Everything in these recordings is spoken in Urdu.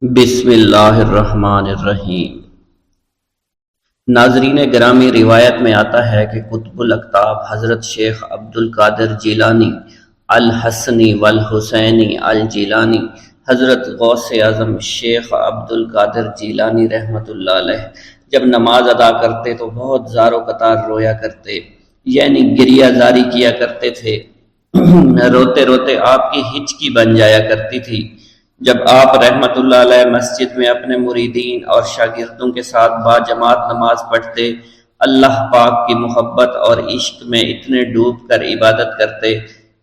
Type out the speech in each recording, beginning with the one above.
بسم اللہ الرحمن الرحیم۔ ناظرین گرامی، روایت میں آتا ہے کہ قطب الاقطاب حضرت شیخ عبد القادر جیلانی الحسنی والحسینی الجیلانی، حضرت غوث اعظم شیخ عبد القادر جیلانی رحمۃ اللہ علیہ جب نماز ادا کرتے تو بہت زار و قطار رویا کرتے، یعنی گریہ زاری کیا کرتے تھے۔ روتے روتے آپ کی ہچکی بن جایا کرتی تھی۔ جب آپ رحمت اللہ علیہ مسجد میں اپنے مریدین اور شاگردوں کے ساتھ باجماعت نماز پڑھتے، اللہ پاک کی محبت اور عشق میں اتنے ڈوب کر عبادت کرتے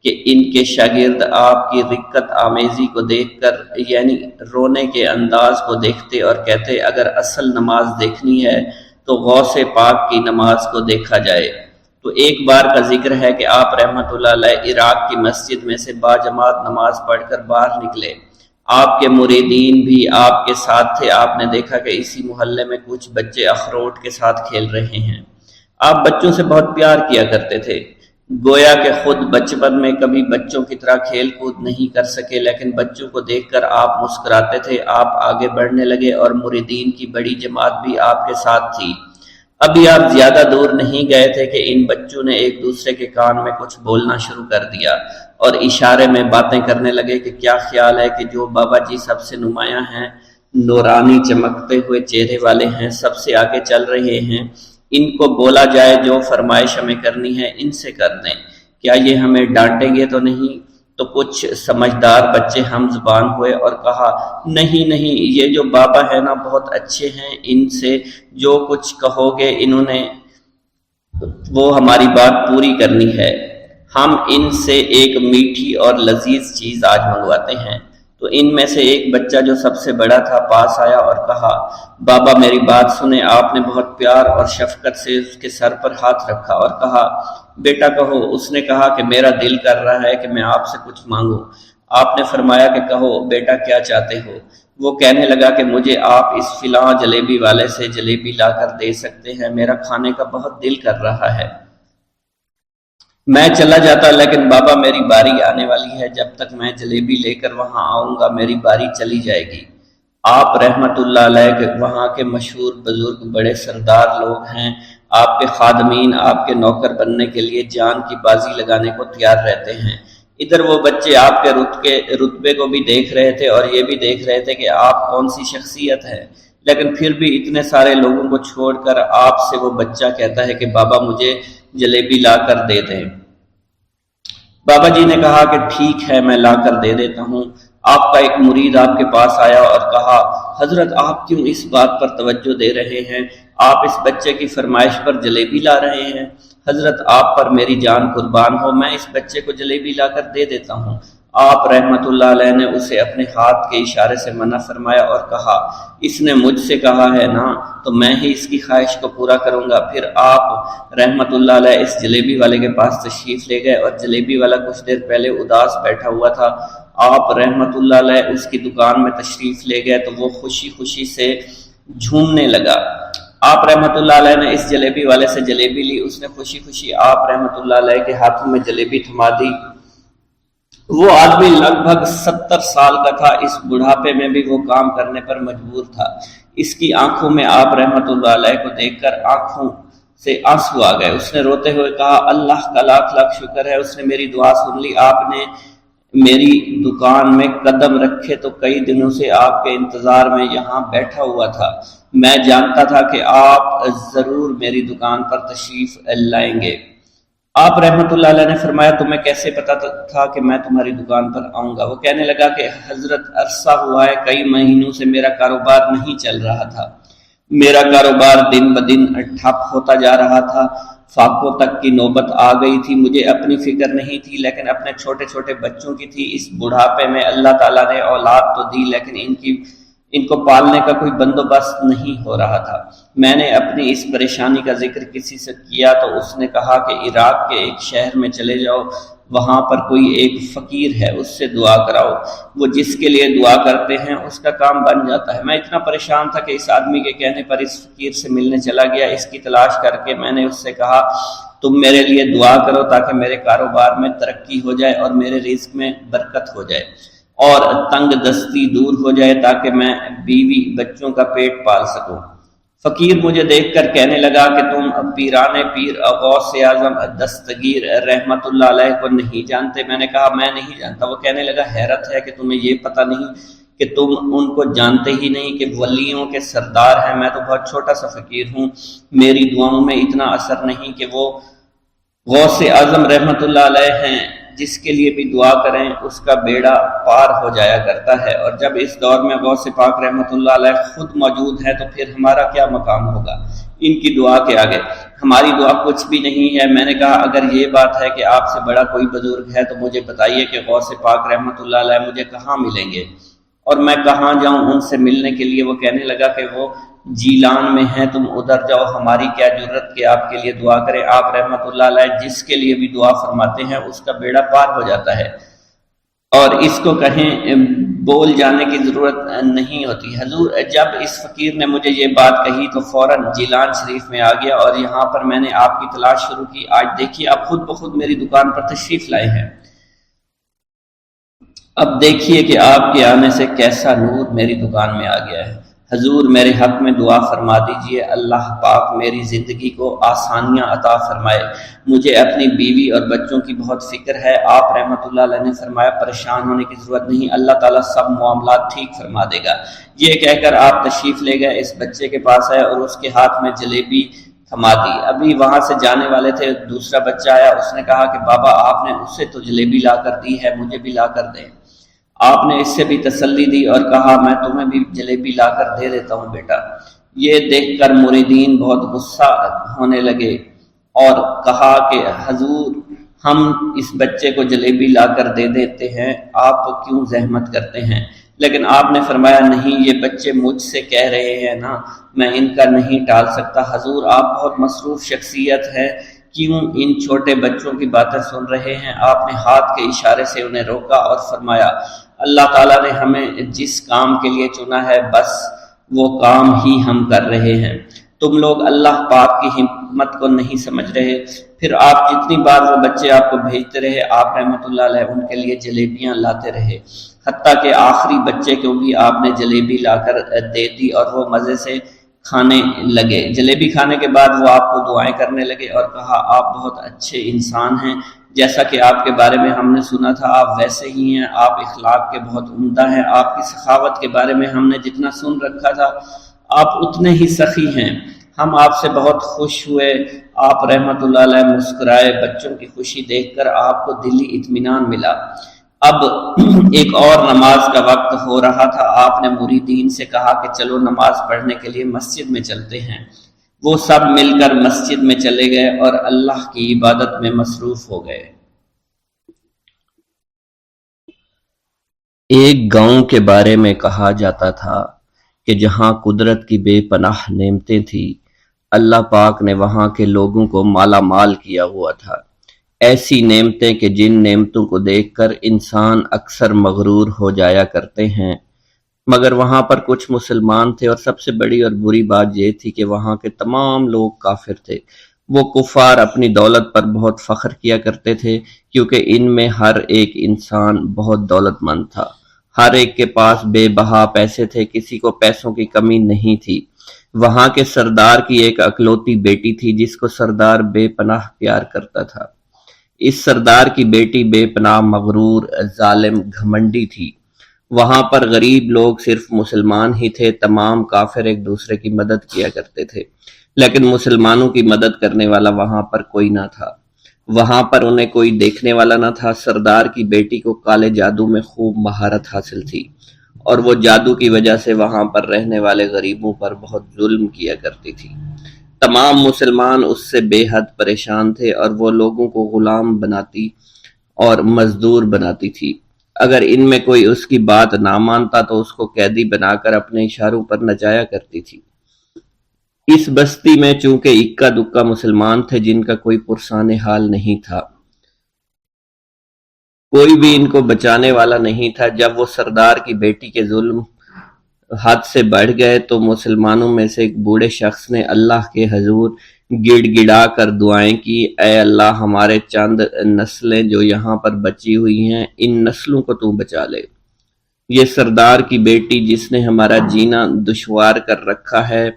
کہ ان کے شاگرد آپ کی رقت آمیزی کو دیکھ کر، یعنی رونے کے انداز کو دیکھتے اور کہتے اگر اصل نماز دیکھنی ہے تو غوث پاک کی نماز کو دیکھا جائے۔ تو ایک بار کا ذکر ہے کہ آپ رحمت اللہ علیہ عراق کی مسجد میں سے باجماعت نماز پڑھ کر باہر نکلے۔ آپ کے مریدین بھی آپ کے ساتھ تھے۔ آپ نے دیکھا کہ اسی محلے میں کچھ بچے اخروٹ کے ساتھ کھیل رہے ہیں۔ آپ بچوں سے بہت پیار کیا کرتے تھے، گویا کہ خود بچپن میں کبھی بچوں کی طرح کھیل کود نہیں کر سکے، لیکن بچوں کو دیکھ کر آپ مسکراتے تھے۔ آپ آگے بڑھنے لگے اور مریدین کی بڑی جماعت بھی آپ کے ساتھ تھی۔ ابھی آپ زیادہ دور نہیں گئے تھے کہ ان بچوں نے ایک دوسرے کے کان میں کچھ بولنا شروع کر دیا اور اشارے میں باتیں کرنے لگے کہ کیا خیال ہے کہ جو بابا جی سب سے نمایاں ہیں، نورانی چمکتے ہوئے چہرے والے ہیں، سب سے آگے چل رہے ہیں، ان کو بولا جائے جو فرمائش ہمیں کرنی ہے ان سے کر دیں، کیا یہ ہمیں ڈانٹیں گے تو نہیں؟ تو کچھ سمجھدار بچے ہم زبان ہوئے اور کہا نہیں نہیں، یہ جو بابا ہے نا بہت اچھے ہیں، ان سے جو کچھ کہو گے انہوں نے وہ ہماری بات پوری کرنی ہے، ہم ان سے ایک میٹھی اور لذیذ چیز آج منگواتے ہیں۔ تو ان میں سے ایک بچہ جو سب سے بڑا تھا پاس آیا اور کہا بابا میری بات سنیں۔ آپ نے بہت پیار اور شفقت سے اس کے سر پر ہاتھ رکھا اور کہا بیٹا کہو۔ اس نے کہا کہ میرا دل کر رہا ہے کہ میں آپ سے کچھ مانگوں۔ آپ نے فرمایا کہ کہو بیٹا کیا چاہتے ہو؟ وہ کہنے لگا کہ مجھے آپ اس فلاں جلیبی والے سے جلیبی لا کر دے سکتے ہیں، میرا کھانے کا بہت دل کر رہا ہے۔ میں چلا جاتا لیکن بابا میری باری آنے والی ہے، جب تک میں جلیبی لے کر وہاں آؤں گا میری باری چلی جائے گی۔ آپ رحمت اللہ علیہ کے وہاں کے مشہور بزرگ بڑے سردار لوگ ہیں، آپ کے خادمین آپ کے نوکر بننے کے لیے جان کی بازی لگانے کو تیار رہتے ہیں۔ ادھر وہ بچے آپ کے رتبے کو بھی دیکھ رہے تھے اور یہ بھی دیکھ رہے تھے کہ آپ کون سی شخصیت ہے، لیکن پھر بھی اتنے سارے لوگوں کو چھوڑ کر آپ سے وہ بچہ کہتا ہے کہ بابا مجھے جلیبی لا کر دے دیں۔ بابا جی نے کہا کہ ٹھیک ہے میں لا کر دے دیتا ہوں۔ آپ کا ایک مرید آپ کے پاس آیا اور کہا حضرت آپ کیوں اس بات پر توجہ دے رہے ہیں؟ آپ اس بچے کی فرمائش پر جلیبی لا رہے ہیں۔ حضرت آپ پر میری جان قربان ہو، میں اس بچے کو جلیبی لا کر دے دیتا ہوں۔ آپ رحمت اللہ علیہ نے اسے اپنے ہاتھ کے اشارے سے منع فرمایا اور کہا اس نے مجھ سے کہا ہے نا تو میں ہی اس کی خواہش کو پورا کروں گا۔ پھر آپ رحمت اللہ علیہ اس جلیبی والے کے پاس تشریف لے گئے اور جلیبی والا کچھ دیر پہلے اداس بیٹھا ہوا تھا۔ آپ رحمت اللہ علیہ اس کی دکان میں تشریف لے گئے تو وہ خوشی خوشی سے جھومنے لگا۔ آپ رحمت اللہ علیہ نے اس جلیبی والے سے جلیبی لی، اس نے خوشی خوشی آپ رحمت اللہ علیہ کے ہاتھوں میں جلیبی تھما دی۔ وہ آدمی لگ بھگ 70 سال کا تھا، اس بڑھاپے میں بھی وہ کام کرنے پر مجبور تھا۔ اس کی آنکھوں میں آپ رحمت اللہ علیہ کو دیکھ کر آنکھوں سے آنسو آ گئے۔ اس نے روتے ہوئے کہا اللہ کا لاکھ لاکھ شکر ہے، اس نے میری دعا سن لی۔ آپ نے میری دکان میں قدم رکھے تو کئی دنوں سے آپ کے انتظار میں یہاں بیٹھا ہوا تھا۔ میں جانتا تھا کہ آپ ضرور میری دکان پر تشریف لائیں گے۔ آپ رحمت اللہ علیہ نے فرمایا تمہیں کیسے پتا تھا کہ میں تمہاری دکان پر آؤں گا؟ وہ کہنے لگا کہ حضرت عرصہ ہوا ہے، کئی مہینوں سے میرا کاروبار نہیں چل رہا تھا، میرا کاروبار دن بدن ٹھپ ہوتا جا رہا تھا، فاقوں تک کی نوبت آ گئی تھی۔ مجھے اپنی فکر نہیں تھی لیکن اپنے چھوٹے چھوٹے بچوں کی تھی۔ اس بڑھاپے میں اللہ تعالیٰ نے اولاد تو دی لیکن ان کو پالنے کا کوئی بندوبست نہیں ہو رہا تھا۔ میں نے اپنی اس پریشانی کا ذکر کسی سے کیا تو اس نے کہا کہ عراق کے ایک شہر میں چلے جاؤ، وہاں پر کوئی ایک فقیر ہے، اس سے دعا کراؤ، وہ جس کے لیے دعا کرتے ہیں اس کا کام بن جاتا ہے۔ میں اتنا پریشان تھا کہ اس آدمی کے کہنے پر اس فقیر سے ملنے چلا گیا۔ اس کی تلاش کر کے میں نے اس سے کہا تم میرے لیے دعا کرو تاکہ میرے کاروبار میں ترقی ہو جائے اور میرے رزق میں برکت ہو جائے۔ اور تنگ دستی دور ہو جائے تاکہ میں بیوی بچوں کا پیٹ پال سکوں۔ فقیر مجھے دیکھ کر کہنے لگا کہ تم پیران پیر غوث اعظم دستگیر رحمت اللہ علیہ کو نہیں جانتے؟ میں نے کہا میں نہیں جانتا۔ وہ کہنے لگا حیرت ہے کہ تمہیں یہ پتہ نہیں کہ تم ان کو جانتے ہی نہیں کہ ولیوں کے سردار ہیں۔ میں تو بہت چھوٹا سا فقیر ہوں، میری دعاؤں میں اتنا اثر نہیں کہ وہ غوث اعظم رحمت اللہ علیہ ہیں، جس کے لیے بھی دعا کریں اس کا بیڑا پار ہو جایا کرتا ہے، اور جب اس دور میں غوث پاک رحمت اللہ علیہ خود موجود ہے تو پھر ہمارا کیا مقام ہوگا ان کی دعا کے آگے؟ ہماری دعا کچھ بھی نہیں ہے۔ میں نے کہا اگر یہ بات ہے کہ آپ سے بڑا کوئی بزرگ ہے تو مجھے بتائیے کہ غوث پاک رحمت اللہ علیہ مجھے کہاں ملیں گے اور میں کہاں جاؤں ان سے ملنے کے لیے؟ وہ کہنے لگا کہ وہ جیلان میں ہیں، تم ادھر جاؤ، ہماری کیا جرت کہ آپ کے لیے دعا کریں۔ آپ رحمت اللہ علیہ جس کے لیے بھی دعا فرماتے ہیں اس کا بیڑا پار ہو جاتا ہے، اور اس کو کہیں بول جانے کی ضرورت نہیں ہوتی۔ حضور جب اس فقیر نے مجھے یہ بات کہی تو فوراً جیلان شریف میں آ گیا، اور یہاں پر میں نے آپ کی تلاش شروع کی۔ آج دیکھیے آپ خود بخود میری دکان پر تشریف لائے ہیں، اب دیکھیے کہ آپ کے آنے سے کیسا نور میری دکان میں آ گیا ہے۔ حضور میرے حق میں دعا فرما دیجئے، اللہ پاک میری زندگی کو آسانیاں عطا فرمائے، مجھے اپنی بیوی اور بچوں کی بہت فکر ہے۔ آپ رحمت اللہ علیہ نے فرمایا پریشان ہونے کی ضرورت نہیں، اللہ تعالیٰ سب معاملات ٹھیک فرما دے گا۔ یہ کہہ کر آپ تشریف لے گئے، اس بچے کے پاس آئے اور اس کے ہاتھ میں جلیبی تھما دی۔ ابھی وہاں سے جانے والے تھے، دوسرا بچہ آیا، اس نے کہا کہ بابا آپ نے اسے تو جلیبی لا کر دی ہے، مجھے بھی لا کر دیں۔ آپ نے اس سے بھی تسلی دی اور کہا میں تمہیں بھی جلیبی لا کر دے دیتا ہوں بیٹا۔ یہ دیکھ کر مریدین بہت غصہ ہونے لگے اور کہا کہ حضور ہم اس بچے کو جلیبی لا کر دے دیتے ہیں، آپ کیوں زحمت کرتے ہیں؟ لیکن آپ نے فرمایا نہیں، یہ بچے مجھ سے کہہ رہے ہیں نا، میں ان کا نہیں ٹال سکتا۔ حضور آپ بہت مصروف شخصیت ہے، کیوں ان چھوٹے بچوں کی باتیں سن رہے ہیں؟ آپ نے ہاتھ کے اشارے سے انہیں روکا اور فرمایا اللہ تعالیٰ نے ہمیں جس کام کے لیے چنا ہے بس وہ کام ہی ہم کر رہے ہیں، تم لوگ اللہ پاک کی حکمت کو نہیں سمجھ رہے۔ پھر آپ جتنی بار وہ بچے آپ کو بھیجتے رہے، آپ رحمت اللہ علیہ ان کے لیے جلیبیاں لاتے رہے، حتیٰ کہ آخری بچے کو بھی آپ نے جلیبی لا کر دے دی اور وہ مزے سے کھانے لگے۔ جلیبی کھانے کے بعد وہ آپ کو دعائیں کرنے لگے اور کہا آپ بہت اچھے انسان ہیں، جیسا کہ آپ کے بارے میں ہم نے سنا تھا آپ ویسے ہی ہیں، آپ اخلاق کے بہت عمدہ ہیں، آپ کی سخاوت کے بارے میں ہم نے جتنا سن رکھا تھا آپ اتنے ہی سخی ہیں، ہم آپ سے بہت خوش ہوئے۔ آپ رحمت اللہ علیہ مسکرائے، بچوں کی خوشی دیکھ کر آپ کو دلی اطمینان ملا۔ اب ایک اور نماز کا وقت ہو رہا تھا، آپ نے مریدین سے کہا کہ چلو نماز پڑھنے کے لیے مسجد میں چلتے ہیں۔ وہ سب مل کر مسجد میں چلے گئے اور اللہ کی عبادت میں مصروف ہو گئے۔ ایک گاؤں کے بارے میں کہا جاتا تھا کہ جہاں قدرت کی بے پناہ نعمتیں تھیں، اللہ پاک نے وہاں کے لوگوں کو مالا مال کیا ہوا تھا۔ ایسی نعمتیں کہ جن نعمتوں کو دیکھ کر انسان اکثر مغرور ہو جایا کرتے ہیں، مگر وہاں پر کچھ مسلمان تھے، اور سب سے بڑی اور بری بات یہ تھی کہ وہاں کے تمام لوگ کافر تھے۔ وہ کفار اپنی دولت پر بہت فخر کیا کرتے تھے، کیونکہ ان میں ہر ایک انسان بہت دولت مند تھا، ہر ایک کے پاس بے بہا پیسے تھے، کسی کو پیسوں کی کمی نہیں تھی۔ وہاں کے سردار کی ایک اکلوتی بیٹی تھی جس کو سردار بے پناہ پیار کرتا تھا۔ اس سردار کی بیٹی بے پناہ مغرور، ظالم، گھمنڈی تھی۔ وہاں پر غریب لوگ صرف مسلمان ہی تھے، تمام کافر ایک دوسرے کی مدد کیا کرتے تھے، لیکن مسلمانوں کی مدد کرنے والا وہاں پر کوئی نہ تھا، وہاں پر انہیں کوئی دیکھنے والا نہ تھا۔ سردار کی بیٹی کو کالے جادو میں خوب مہارت حاصل تھی، اور وہ جادو کی وجہ سے وہاں پر رہنے والے غریبوں پر بہت ظلم کیا کرتی تھی۔ تمام مسلمان اس سے بے حد پریشان تھے، اور وہ لوگوں کو غلام بناتی اور مزدور بناتی تھی۔ اگر ان میں کوئی اس کی بات نہ مانتا تو اس کو قیدی بنا کر اپنے اشاروں پر نچایا کرتی تھی۔ اس بستی میں چونکہ اکا دکا مسلمان تھے جن کا کوئی پرسان حال نہیں تھا، کوئی بھی ان کو بچانے والا نہیں تھا۔ جب وہ سردار کی بیٹی کے ظلم حد سے بڑھ گئے تو مسلمانوں میں سے ایک بوڑھے شخص نے اللہ کے حضور گڑ گڑا کر دعائیں کی، اے اللہ ہمارے چند نسلیں جو یہاں پر بچی ہوئی ہیں ان نسلوں کو تو بچا لے۔ یہ سردار کی بیٹی جس نے ہمارا جینا دشوار کر رکھا ہے،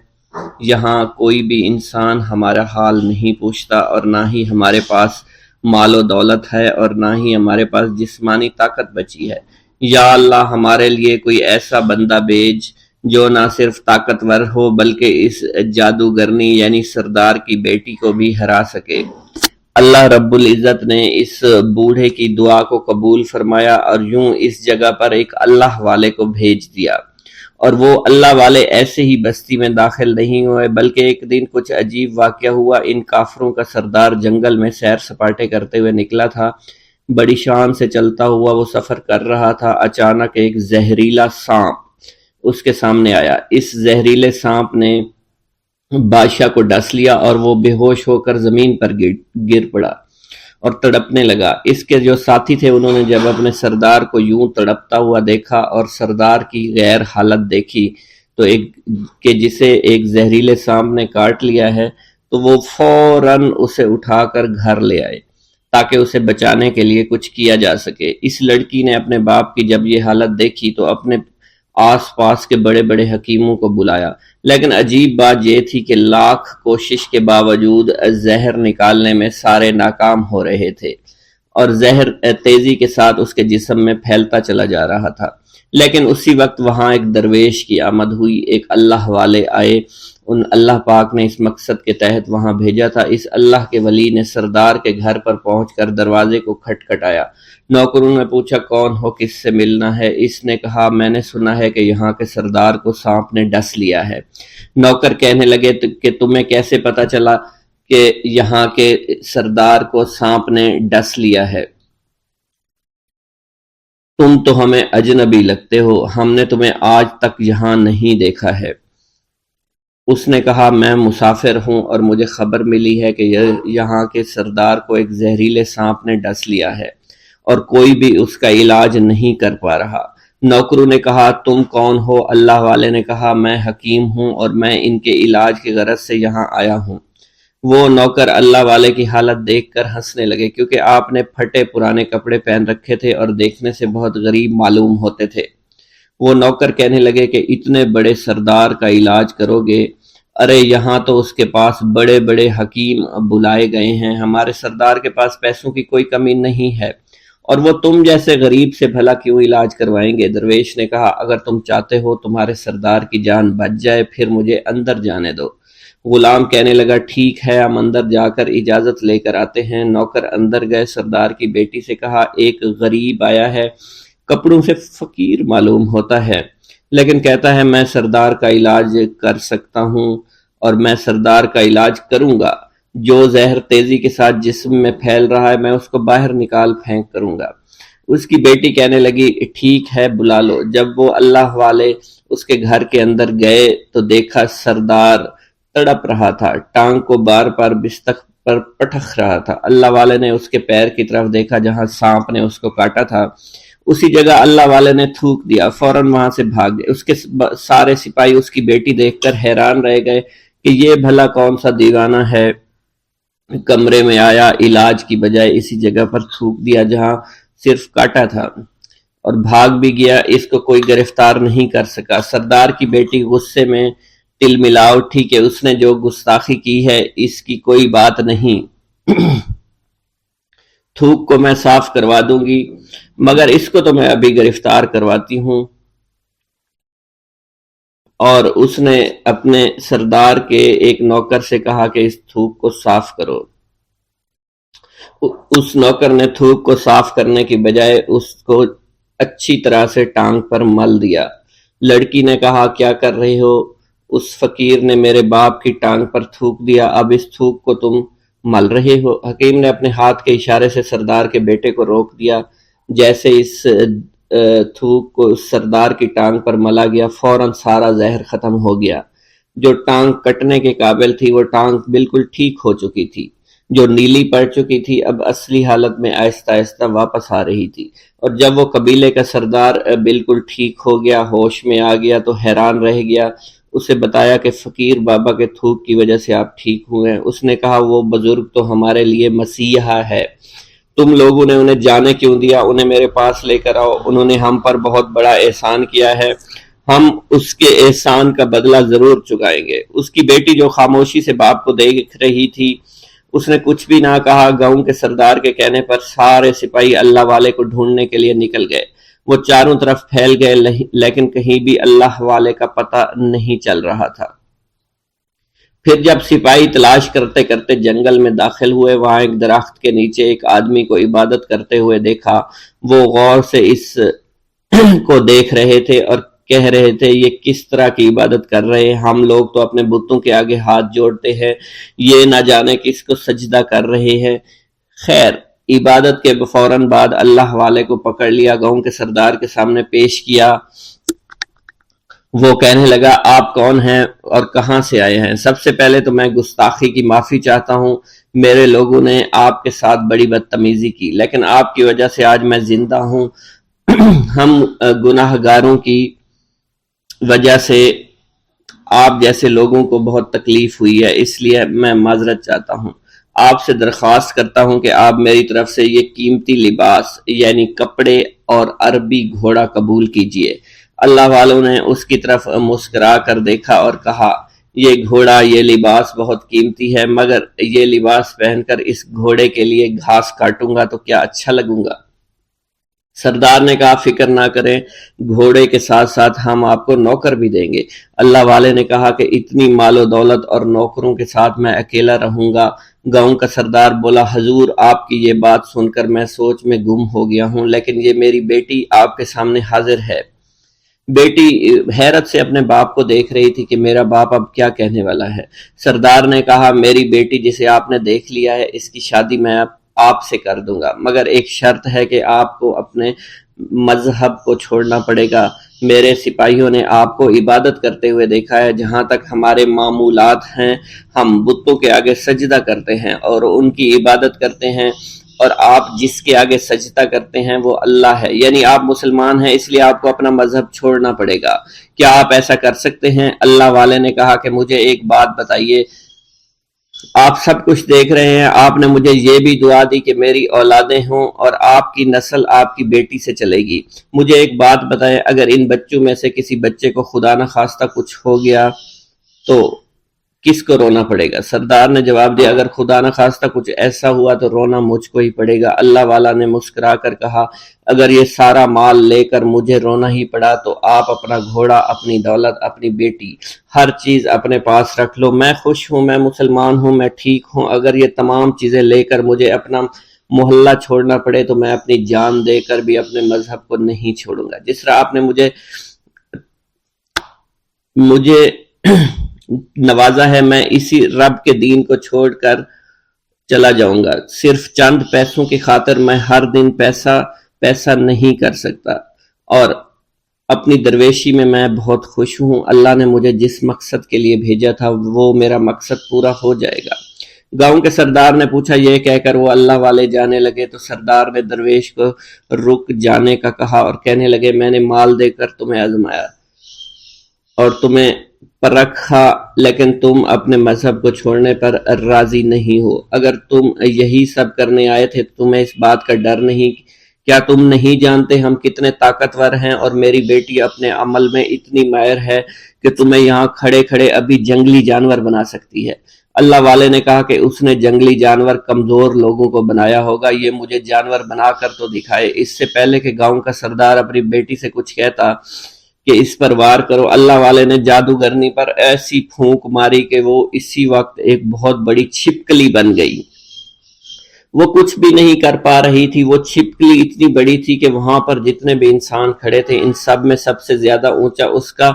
یہاں کوئی بھی انسان ہمارا حال نہیں پوچھتا، اور نہ ہی ہمارے پاس مال و دولت ہے، اور نہ ہی ہمارے پاس جسمانی طاقت بچی ہے۔ یا اللہ ہمارے لیے کوئی ایسا بندہ بھیج جو نہ صرف طاقتور ہو بلکہ اس جادوگرنی یعنی سردار کی بیٹی کو بھی ہرا سکے۔ اللہ رب العزت نے اس بوڑھے کی دعا کو قبول فرمایا اور یوں اس جگہ پر ایک اللہ والے کو بھیج دیا، اور وہ اللہ والے ایسے ہی بستی میں داخل نہیں ہوئے بلکہ ایک دن کچھ عجیب واقعہ ہوا۔ ان کافروں کا سردار جنگل میں سیر سپاٹے کرتے ہوئے نکلا تھا، بڑی شان سے چلتا ہوا وہ سفر کر رہا تھا۔ اچانک ایک زہریلا سانپ اس کے سامنے آیا۔ اس زہریلے سانپ نے بادشاہ کو ڈس لیا اور وہ بے ہوش ہو کر زمین پر گر پڑا اور تڑپنے لگا۔ اس کے جو ساتھی تھے انہوں نے جب اپنے سردار کو یوں تڑپتا ہوا دیکھا اور سردار کی غیر حالت دیکھی تو کہ جسے ایک زہریلے سانپ نے کاٹ لیا ہے، تو وہ فوراً اسے اٹھا کر گھر لے آئے تاکہ اسے بچانے کے لیے کچھ کیا جا سکے۔ اس لڑکی نے اپنے باپ کی جب یہ حالت دیکھی تو اپنے آس پاس کے بڑے بڑے حکیموں کو بلایا، لیکن عجیب بات یہ تھی کہ لاکھ کوشش کے باوجود زہر نکالنے میں سارے ناکام ہو رہے تھے، اور زہر تیزی کے ساتھ اس کے جسم میں پھیلتا چلا جا رہا تھا۔ لیکن اسی وقت وہاں ایک درویش کی آمد ہوئی، ایک اللہ والے آئے، ان اللہ پاک نے اس مقصد کے تحت وہاں بھیجا تھا۔ اس اللہ کے ولی نے سردار کے گھر پر پہنچ کر دروازے کو کھٹکھٹایا۔ نوکروں نے پوچھا کون ہو، کس سے ملنا ہے؟ اس نے کہا میں نے سنا ہے کہ یہاں کے سردار کو سانپ نے ڈس لیا ہے۔ نوکر کہنے لگے کہ تمہیں کیسے پتا چلا کہ یہاں کے سردار کو سانپ نے ڈس لیا ہے؟ تم تو ہمیں اجنبی لگتے ہو، ہم نے تمہیں آج تک یہاں نہیں دیکھا ہے۔ اس نے کہا میں مسافر ہوں اور مجھے خبر ملی ہے کہ یہاں کے سردار کو ایک زہریلے سانپ نے ڈس لیا ہے اور کوئی بھی اس کا علاج نہیں کر پا رہا۔ نوکروں نے کہا تم کون ہو؟ اللہ والے نے کہا میں حکیم ہوں اور میں ان کے علاج کی غرض سے یہاں آیا ہوں۔ وہ نوکر اللہ والے کی حالت دیکھ کر ہنسنے لگے، کیونکہ آپ نے پھٹے پرانے کپڑے پہن رکھے تھے اور دیکھنے سے بہت غریب معلوم ہوتے تھے۔ وہ نوکر کہنے لگے کہ اتنے بڑے سردار کا علاج کرو گے؟ ارے یہاں تو اس کے پاس بڑے بڑے حکیم بلائے گئے ہیں، ہمارے سردار کے پاس پیسوں کی کوئی کمی نہیں ہے، اور وہ تم جیسے غریب سے بھلا کیوں علاج کروائیں گے؟ درویش نے کہا اگر تم چاہتے ہو تمہارے سردار کی جان بچ جائے پھر مجھے اندر جانے دو۔ غلام کہنے لگا ٹھیک ہے، ہم اندر جا کر اجازت لے کر آتے ہیں۔ نوکر اندر گئے، سردار کی بیٹی سے کہا ایک غریب آیا ہے، کپڑوں سے فقیر معلوم ہوتا ہے، لیکن کہتا ہے میں سردار کا علاج کر سکتا ہوں اور میں سردار کا علاج کروں گا۔ جو زہر تیزی کے ساتھ جسم میں پھیل رہا ہے میں اس کو باہر نکال پھینک کروں گا۔ اس کی بیٹی کہنے لگی ٹھیک ہے بلا لو۔ جب وہ اللہ والے اس کے گھر کے اندر گئے تو دیکھا سردار تڑپ رہا تھا، ٹانگ کو بار بار بستر پر پٹخ رہا تھا۔ اللہ والے نے اس کے پیر کی طرف دیکھا جہاں سانپ نے اس کو کاٹا تھا، اسی جگہ اللہ والے نے تھوک دیا، فوراً وہاں سے بھاگ گئے۔ اس کے سارے سپاہی اس کی بیٹی دیکھ کر حیران رہ گئے کہ یہ بھلا کون سا دیوانہ ہے، کمرے میں آیا، علاج کی بجائے اسی جگہ پر تھوک دیا جہاں صرف کاٹا تھا، اور بھاگ بھی گیا، اس کو کوئی گرفتار نہیں کر سکا۔ سردار کی بیٹی غصے میں تل ملا اٹھی کہ اس نے جو گستاخی کی ہے اس کی کوئی بات نہیں، تھوک کو میں صاف کروا دوں گی، مگر اس کو تو میں ابھی گرفتار کرواتی ہوں۔ اور اس نے اپنے سردار کے ایک نوکر سے کہا کہ اس تھوک کو صاف کرو۔ اس نوکر نے تھوک کو صاف کرنے کی بجائے اس کو اچھی طرح سے ٹانگ پر مل دیا۔ لڑکی نے کہا کیا کر رہی ہو؟ اس فقیر نے میرے باپ کی ٹانگ پر تھوک دیا، اب اس تھوک کو تم مل رہے ہو؟ حکیم نے اپنے ہاتھ کے اشارے سے سردار کے بیٹے کو روک دیا۔ جیسے اس تھوک کو سردار کی ٹانگ پر ملا گیا فوراً سارا زہر ختم ہو گیا۔ جو ٹانگ کٹنے کے قابل تھی وہ ٹانگ بالکل ٹھیک ہو چکی تھی، جو نیلی پڑ چکی تھی اب اصلی حالت میں آہستہ آہستہ واپس آ رہی تھی۔ اور جب وہ قبیلے کا سردار بالکل ٹھیک ہو گیا، ہوش میں آ گیا تو حیران رہ گیا۔ اسے بتایا کہ فقیر بابا کے تھوک کی وجہ سے آپ ٹھیک ہوئے ہیں۔ اس نے کہا وہ بزرگ تو ہمارے لیے مسیحا ہے، تم لوگوں نے انہیں جانے کیوں دیا؟ انہیں میرے پاس لے کر آؤ، انہوں نے ہم پر بہت بڑا احسان کیا ہے، ہم اس کے احسان کا بدلہ ضرور چکائیں گے۔ اس کی بیٹی جو خاموشی سے باپ کو دیکھ رہی تھی، اس نے کچھ بھی نہ کہا۔ گاؤں کے سردار کے کہنے پر سارے سپاہی اللہ والے کو ڈھونڈنے کے لیے نکل گئے۔ وہ چاروں طرف پھیل گئے لیکن کہیں بھی اللہ والے کا پتہ نہیں چل رہا تھا۔ پھر جب سپاہی تلاش کرتے کرتے جنگل میں داخل ہوئے، وہاں ایک درخت کے نیچے ایک آدمی کو عبادت کرتے ہوئے دیکھا۔ وہ غور سے اس کو دیکھ رہے تھے اور کہہ رہے تھے، یہ کس طرح کی عبادت کر رہے ہیں؟ ہم لوگ تو اپنے بتوں کے آگے ہاتھ جوڑتے ہیں، یہ نہ جانے کس کو سجدہ کر رہے ہیں۔ خیر، عبادت کے فوراً بعد اللہ والے کو پکڑ لیا، گاؤں کے سردار کے سامنے پیش کیا۔ وہ کہنے لگا، آپ کون ہیں اور کہاں سے آئے ہیں؟ سب سے پہلے تو میں گستاخی کی معافی چاہتا ہوں، میرے لوگوں نے آپ کے ساتھ بڑی بدتمیزی کی، لیکن آپ کی وجہ سے آج میں زندہ ہوں۔ ہم گناہ گاروں کی وجہ سے آپ جیسے لوگوں کو بہت تکلیف ہوئی ہے، اس لیے میں معذرت چاہتا ہوں۔ آپ سے درخواست کرتا ہوں کہ آپ میری طرف سے یہ قیمتی لباس یعنی کپڑے اور عربی گھوڑا قبول کیجئے۔ اللہ والوں نے اس کی طرف مسکرا کر دیکھا اور کہا، یہ گھوڑا، یہ لباس بہت قیمتی ہے، مگر یہ لباس پہن کر اس گھوڑے کے لیے گھاس کاٹوں گا تو کیا اچھا لگوں گا؟ سردار نے کہا، فکر نہ کریں، گھوڑے کے ساتھ ساتھ ہم آپ کو نوکر بھی دیں گے۔ اللہ والے نے کہا کہ اتنی مال و دولت اور نوکروں کے ساتھ میں اکیلا رہوں گا؟ گاؤں کا سردار بولا، حضور آپ کی یہ بات سن کر میں سوچ میں گم ہو گیا ہوں، لیکن یہ میری بیٹی آپ کے سامنے حاضر ہے۔ بیٹی حیرت سے اپنے باپ کو دیکھ رہی تھی کہ میرا باپ اب کیا کہنے والا ہے۔ سردار نے کہا، میری بیٹی جسے آپ نے دیکھ لیا ہے، اس کی شادی میں آپ سے کر دوں گا، مگر ایک شرط ہے کہ آپ کو اپنے مذہب کو چھوڑنا پڑے گا۔ میرے سپاہیوں نے آپ کو عبادت کرتے ہوئے دیکھا ہے، جہاں تک ہمارے معمولات ہیں ہم بتوں کے آگے سجدہ کرتے ہیں اور ان کی عبادت کرتے ہیں، اور آپ جس کے آگے سجدہ کرتے ہیں وہ اللہ ہے، یعنی آپ مسلمان ہیں، اس لیے آپ کو اپنا مذہب چھوڑنا پڑے گا۔ کیا آپ ایسا کر سکتے ہیں؟ اللہ والے نے کہا کہ مجھے ایک بات بتائیے، آپ سب کچھ دیکھ رہے ہیں، آپ نے مجھے یہ بھی دعا دی کہ میری اولادیں ہوں اور آپ کی نسل آپ کی بیٹی سے چلے گی۔ مجھے ایک بات بتائیں، اگر ان بچوں میں سے کسی بچے کو خدا نہ خواستہ کچھ ہو گیا تو کس کو رونا پڑے گا؟ سردار نے جواب دیا، اگر خدا نہ خواستہ کچھ ایسا ہوا تو رونا مجھ کو ہی پڑے گا۔ اللہ والا نے مسکرا کر کہا، اگر یہ سارا مال لے کر مجھے رونا ہی پڑا تو آپ اپنا گھوڑا، اپنی دولت، اپنی بیٹی، ہر چیز اپنے پاس رکھ لو۔ میں خوش ہوں، میں مسلمان ہوں، میں ٹھیک ہوں۔ اگر یہ تمام چیزیں لے کر مجھے اپنا محلہ چھوڑنا پڑے تو میں اپنی جان دے کر بھی اپنے مذہب کو نہیں چھوڑوں گا۔ جس طرح آپ نے مجھے نوازا ہے، میں اسی رب کے دین کو چھوڑ کر چلا جاؤں گا۔ صرف چند پیسوں کی خاطر میں ہر دن پیسہ نہیں کر سکتا، اور اپنی درویشی میں بہت خوش ہوں۔ اللہ نے مجھے جس مقصد کے لیے بھیجا تھا وہ میرا مقصد پورا ہو جائے گا۔ گاؤں کے سردار نے پوچھا، یہ کہہ کر وہ اللہ والے جانے لگے تو سردار نے درویش کو رک جانے کا کہا اور کہنے لگے، میں نے مال دے کر تمہیں آزمایا اور تمہیں پرکھا، لیکن تم اپنے مذہب کو چھوڑنے پر راضی نہیں ہو۔ اگر تم یہی سب کرنے آئے تھے تو تمہیں اس بات کا ڈر نہیں؟ کیا تم نہیں جانتے ہم کتنے طاقتور ہیں، اور میری بیٹی اپنے عمل میں اتنی ماہر ہے کہ تمہیں یہاں کھڑے کھڑے ابھی جنگلی جانور بنا سکتی ہے۔ اللہ والے نے کہا کہ اس نے جنگلی جانور کمزور لوگوں کو بنایا ہوگا، یہ مجھے جانور بنا کر تو دکھائے۔ اس سے پہلے کہ گاؤں کا سردار اپنی بیٹی سے کچھ کہتا کہ اس پر وار کرو، اللہ والے نے جادوگرنی پر ایسی پھونک ماری کہ وہ اسی وقت ایک بہت بڑی چھپکلی بن گئی۔ وہ کچھ بھی نہیں کر پا رہی تھی، وہ چھپکلی اتنی بڑی تھی کہ وہاں پر جتنے بھی انسان کھڑے تھے ان سب میں سب سے زیادہ اونچا اس کا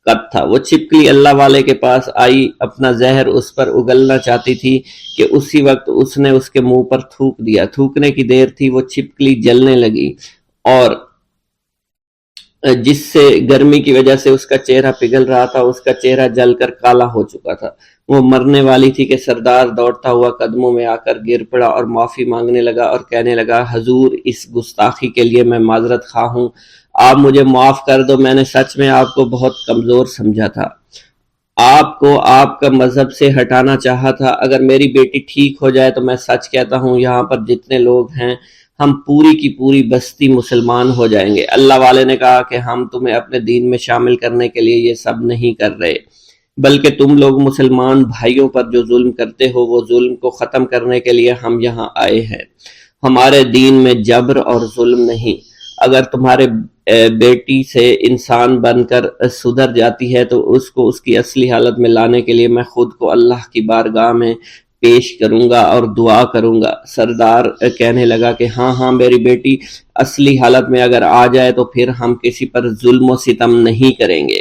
قد تھا۔ وہ چھپکلی اللہ والے کے پاس آئی، اپنا زہر اس پر اگلنا چاہتی تھی کہ اسی وقت اس نے اس کے منہ پر تھوک دیا۔ تھوکنے کی دیر تھی، وہ چھپکلی جلنے لگی اور جس سے گرمی کی وجہ سے اس کا چہرہ پگھل رہا تھا، اس کا چہرہ جل کر کالا ہو چکا تھا۔ وہ مرنے والی تھی کہ سردار دوڑتا ہوا قدموں میں آ کر گر پڑا اور معافی مانگنے لگا اور کہنے لگا، حضور اس گستاخی کے لیے میں معذرت خواہ ہوں، آپ مجھے معاف کر دو، میں نے سچ میں آپ کو بہت کمزور سمجھا تھا۔ آپ کو آپ کا مذہب سے ہٹانا چاہا تھا۔ اگر میری بیٹی ٹھیک ہو جائے تو میں سچ کہتا ہوں یہاں پر جتنے لوگ ہیں ہم پوری کی پوری بستی مسلمان ہو جائیں گے۔ اللہ والے نے کہا کہ ہم تمہیں اپنے دین میں شامل کرنے کے لیے یہ سب نہیں کر رہے، بلکہ تم لوگ مسلمان بھائیوں پر جو ظلم کرتے ہو وہ ظلم کو ختم کرنے کے لیے ہم یہاں آئے ہیں۔ ہمارے دین میں جبر اور ظلم نہیں۔ اگر تمہارے بیٹی سے انسان بن کر سدھر جاتی ہے تو اس کو اس کی اصلی حالت میں لانے کے لیے میں خود کو اللہ کی بارگاہ میں پیش کروں گا اور دعا کروں گا۔ سردار کہنے لگا کہ ہاں میری بیٹی اصلی حالت میں اگر آ جائے تو پھر ہم کسی پر ظلم و ستم نہیں کریں گے،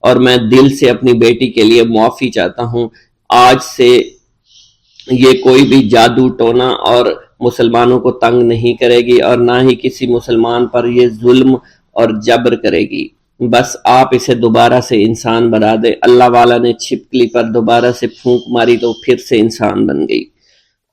اور میں دل سے اپنی بیٹی کے لیے معافی چاہتا ہوں۔ آج سے یہ کوئی بھی جادو ٹونا اور مسلمانوں کو تنگ نہیں کرے گی، اور نہ ہی کسی مسلمان پر یہ ظلم اور جبر کرے گی۔ بس آپ اسے دوبارہ سے انسان بنا دے۔ اللہ والا نے چھپکلی پر دوبارہ سے پھونک ماری تو پھر سے انسان بن گئی،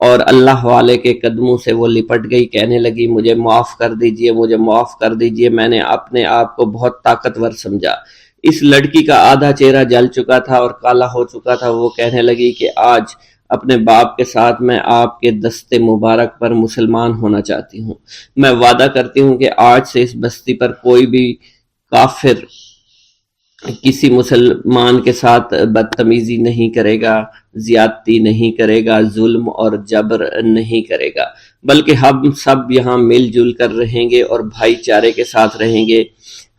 اور اللہ والے کے قدموں سے وہ لپٹ گئی۔ کہنے لگی مجھے معاف کر دیجئے، مجھے معاف کر دیجئے، میں نے اپنے آپ کو بہت طاقتور سمجھا۔ اس لڑکی کا آدھا چہرہ جل چکا تھا اور کالا ہو چکا تھا۔ وہ کہنے لگی کہ آج اپنے باپ کے ساتھ میں آپ کے دست مبارک پر مسلمان ہونا چاہتی ہوں۔ میں وعدہ کرتی ہوں کہ آج سے اس بستی پر کوئی بھی کافر کسی مسلمان کے ساتھ بدتمیزی نہیں کرے گا، زیادتی نہیں کرے گا، ظلم اور جبر نہیں کرے گا، بلکہ ہم سب یہاں مل جل کر رہیں گے اور بھائی چارے کے ساتھ رہیں گے۔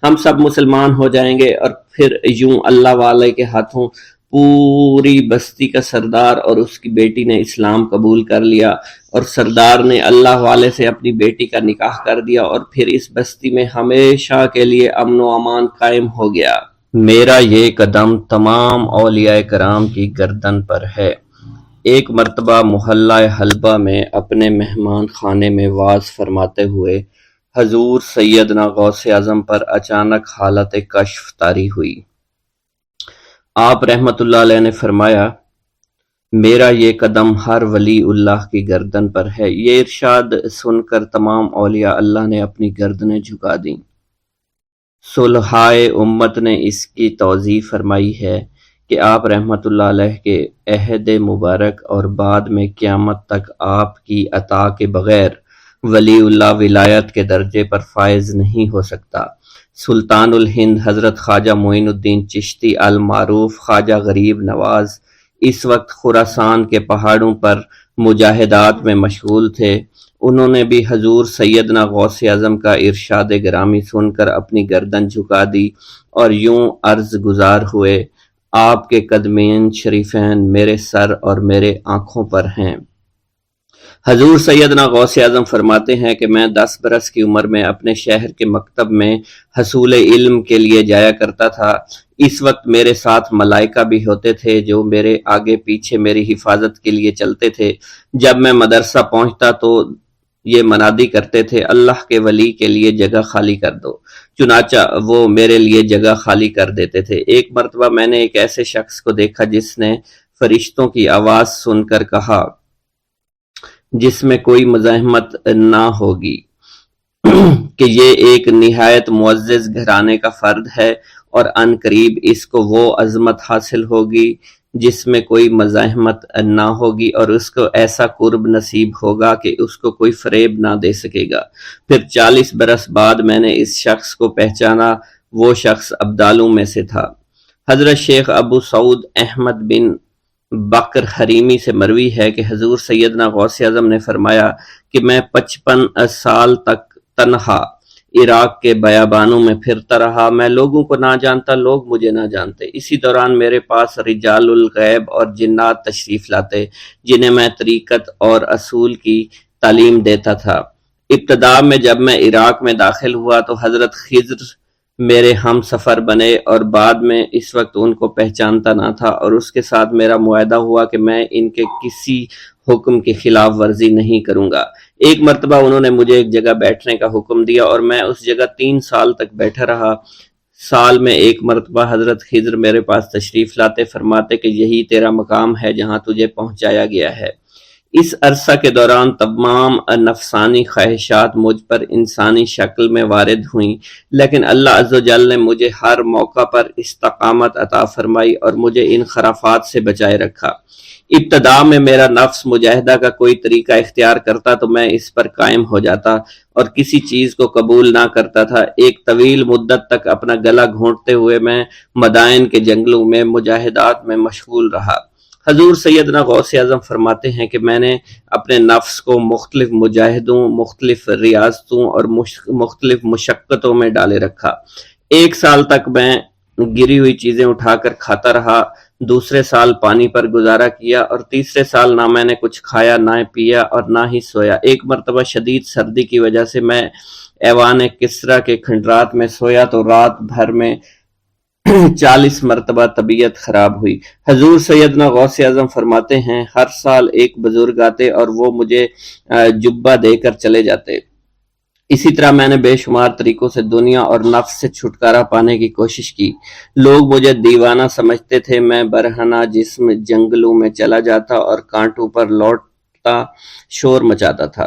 ہم سب مسلمان ہو جائیں گے، اور پھر یوں اللہ والے کے ہاتھوں پوری بستی کا سردار اور اس کی بیٹی نے اسلام قبول کر لیا، اور سردار نے اللہ والے سے اپنی بیٹی کا نکاح کر دیا، اور پھر اس بستی میں ہمیشہ کے لیے امن و امان قائم ہو گیا۔ میرا یہ قدم تمام اولیاء کرام کی گردن پر ہے۔ ایک مرتبہ محلہ حلبہ میں اپنے مہمان خانے میں واز فرماتے ہوئے حضور سیدنا غوث اعظم پر اچانک حالت کشف طاری ہوئی۔ آپ رحمت اللہ علیہ نے فرمایا میرا یہ قدم ہر ولی اللہ کی گردن پر ہے۔ یہ ارشاد سن کر تمام اولیاء اللہ نے اپنی گردنیں جھکا دیں۔ صلحائے امت نے اس کی توضیح فرمائی ہے کہ آپ رحمت اللہ علیہ کے عہد مبارک اور بعد میں قیامت تک آپ کی عطا کے بغیر ولی اللہ ولایت کے درجے پر فائز نہیں ہو سکتا۔ سلطان الہند حضرت خواجہ معین الدین چشتی المعروف خواجہ غریب نواز اس وقت خراسان کے پہاڑوں پر مجاہدات میں مشغول تھے۔ انہوں نے بھی حضور سیدنا غوث اعظم کا ارشاد گرامی سن کر اپنی گردن جھکا دی اور یوں عرض گزار ہوئے آپ کے قدمین شریفین میرے سر اور میرے آنکھوں پر ہیں۔ حضور سیدنا غوث اعظم فرماتے ہیں کہ میں 10 برس کی عمر میں اپنے شہر کے مکتب میں حصول علم کے لیے جایا کرتا تھا۔ اس وقت میرے ساتھ ملائکہ بھی ہوتے تھے جو میرے آگے پیچھے میری حفاظت کے لیے چلتے تھے۔ جب میں مدرسہ پہنچتا تو یہ منادی کرتے تھے اللہ کے ولی کے لیے جگہ خالی کر دو، چنانچہ وہ میرے لیے جگہ خالی کر دیتے تھے۔ ایک مرتبہ میں نے ایک ایسے شخص کو دیکھا جس نے فرشتوں کی آواز سن کر کہا جس میں کوئی مزاحمت نہ ہوگی کہ یہ ایک نہایت معزز گھرانے کا فرد ہے اور عن قریب اس کو وہ عظمت حاصل ہوگی جس میں کوئی مزاحمت نہ ہوگی، اور اس کو ایسا قرب نصیب ہوگا کہ اس کو کوئی فریب نہ دے سکے گا۔ پھر 40 برس بعد میں نے اس شخص کو پہچانا، وہ شخص ابدالوں میں سے تھا۔ حضرت شیخ ابو سعود احمد بن بکر حریمی سے مروی ہے کہ حضور سیدنا غوث اعظم نے فرمایا کہ میں 55 سال تک تنہا عراق کے بیابانوں میں پھرتا رہا، میں لوگوں کو نہ جانتا، لوگ مجھے نہ جانتے۔ اسی دوران میرے پاس رجال الغیب اور جنات تشریف لاتے جنہیں میں طریقت اور اصول کی تعلیم دیتا تھا۔ ابتدا میں جب میں عراق میں داخل ہوا تو حضرت خضر میرے ہم سفر بنے، اور بعد میں اس وقت ان کو پہچانتا نہ تھا، اور اس کے ساتھ میرا معاہدہ ہوا کہ میں ان کے کسی حکم کی خلاف ورزی نہیں کروں گا۔ ایک مرتبہ انہوں نے مجھے ایک جگہ بیٹھنے کا حکم دیا اور میں اس جگہ 3 سال تک بیٹھا رہا۔ سال میں ایک مرتبہ حضرت خضر میرے پاس تشریف لاتے، فرماتے کہ یہی تیرا مقام ہے جہاں تجھے پہنچایا گیا ہے۔ اس عرصہ کے دوران تمام نفسانی خواہشات مجھ پر انسانی شکل میں وارد ہوئیں، لیکن اللہ عز و جل نے مجھے ہر موقع پر استقامت عطا فرمائی اور مجھے ان خرافات سے بچائے رکھا۔ ابتدا میں میرا نفس مجاہدہ کا کوئی طریقہ اختیار کرتا تو میں اس پر قائم ہو جاتا اور کسی چیز کو قبول نہ کرتا تھا۔ ایک طویل مدت تک اپنا گلا گھونٹتے ہوئے میں مدائن کے جنگلوں میں مجاہدات میں مشغول رہا۔ حضور سیدنا غوث اعظم فرماتے ہیں کہ میں نے اپنے نفس کو مختلف مجاہدوں، مختلف ریاضتوں اور مختلف مشقتوں میں ڈالے رکھا۔ 1 سال تک میں گری ہوئی چیزیں اٹھا کر کھاتا رہا، دوسرے سال پانی پر گزارا کیا اور تیسرے سال نہ میں نے کچھ کھایا، نہ پیا اور نہ ہی سویا۔ ایک مرتبہ شدید سردی کی وجہ سے میں ایوان کسریٰ کے کھنڈرات میں سویا تو رات بھر میں 40 مرتبہ طبیعت خراب ہوئی۔ حضور سیدنا غوث اعظم فرماتے ہیں ہر سال ایک بزرگ آتے اور وہ مجھے جبہ دے کر چلے جاتے۔ اسی طرح میں نے بے شمار طریقوں سے دنیا اور نفس سے چھٹکارا پانے کی کوشش کی۔ لوگ مجھے دیوانہ سمجھتے تھے۔ میں برہنہ جسم جنگلوں میں چلا جاتا اور کانٹوں پر لوٹتا شور مچاتا تھا۔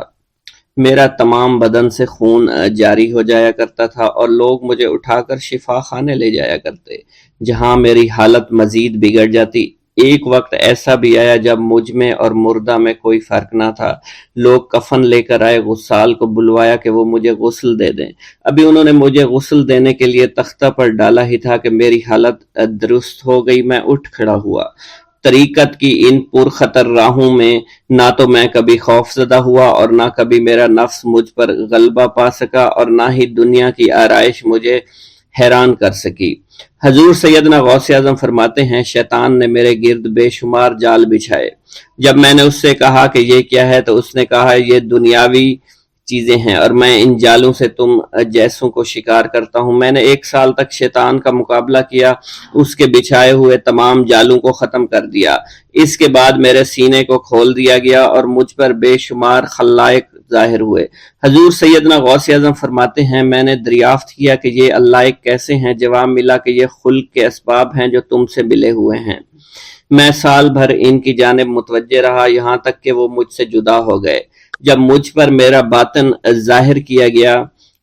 میرا تمام بدن سے خون جاری ہو جایا کرتا تھا اور لوگ مجھے اٹھا کر شفا خانے لے جایا کرتے، جہاں میری حالت مزید بگڑ جاتی۔ ایک وقت ایسا بھی آیا جب مجھ میں اور مردہ میں کوئی فرق نہ تھا۔ لوگ کفن لے کر آئے، غسال کو بلوایا کہ وہ مجھے غسل دے دیں۔ ابھی انہوں نے مجھے غسل دینے کے لیے تختہ پر ڈالا ہی تھا کہ میری حالت درست ہو گئی۔ میں اٹھ کھڑا ہوا۔ طریقت کی ان پرخطر راہوں میں نہ تو میں کبھی خوف زدہ ہوا اور نہ کبھی میرا نفس مجھ پر غلبہ پا سکا اور نہ ہی دنیا کی آرائش مجھے حیران کر سکی۔ حضور سیدنا غوث اعظم فرماتے ہیں شیطان نے میرے گرد بے شمار جال بچھائے۔ جب میں نے اس سے کہا کہ یہ کیا ہے تو اس نے کہا یہ دنیاوی چیزیں ہیں اور میں ان جالوں سے تم جیسوں کو شکار کرتا ہوں۔ میں نے 1 سال تک شیطان کا مقابلہ کیا، اس کے بچھائے ہوئے تمام جالوں کو ختم کر دیا۔ اس کے بعد میرے سینے کو کھول دیا گیا اور مجھ پر بے شمار خلائق ظاہر ہوئے۔ حضور سیدنا غوث اعظم فرماتے ہیں میں نے دریافت کیا کہ یہ علائق کیسے ہیں؟ جواب ملا کہ یہ خلق کے اسباب ہیں جو تم سے ملے ہوئے ہیں۔ میں سال بھر ان کی جانب متوجہ رہا، یہاں تک کہ وہ مجھ سے جدا ہو گئے۔ جب مجھ پر میرا باطن ظاہر کیا گیا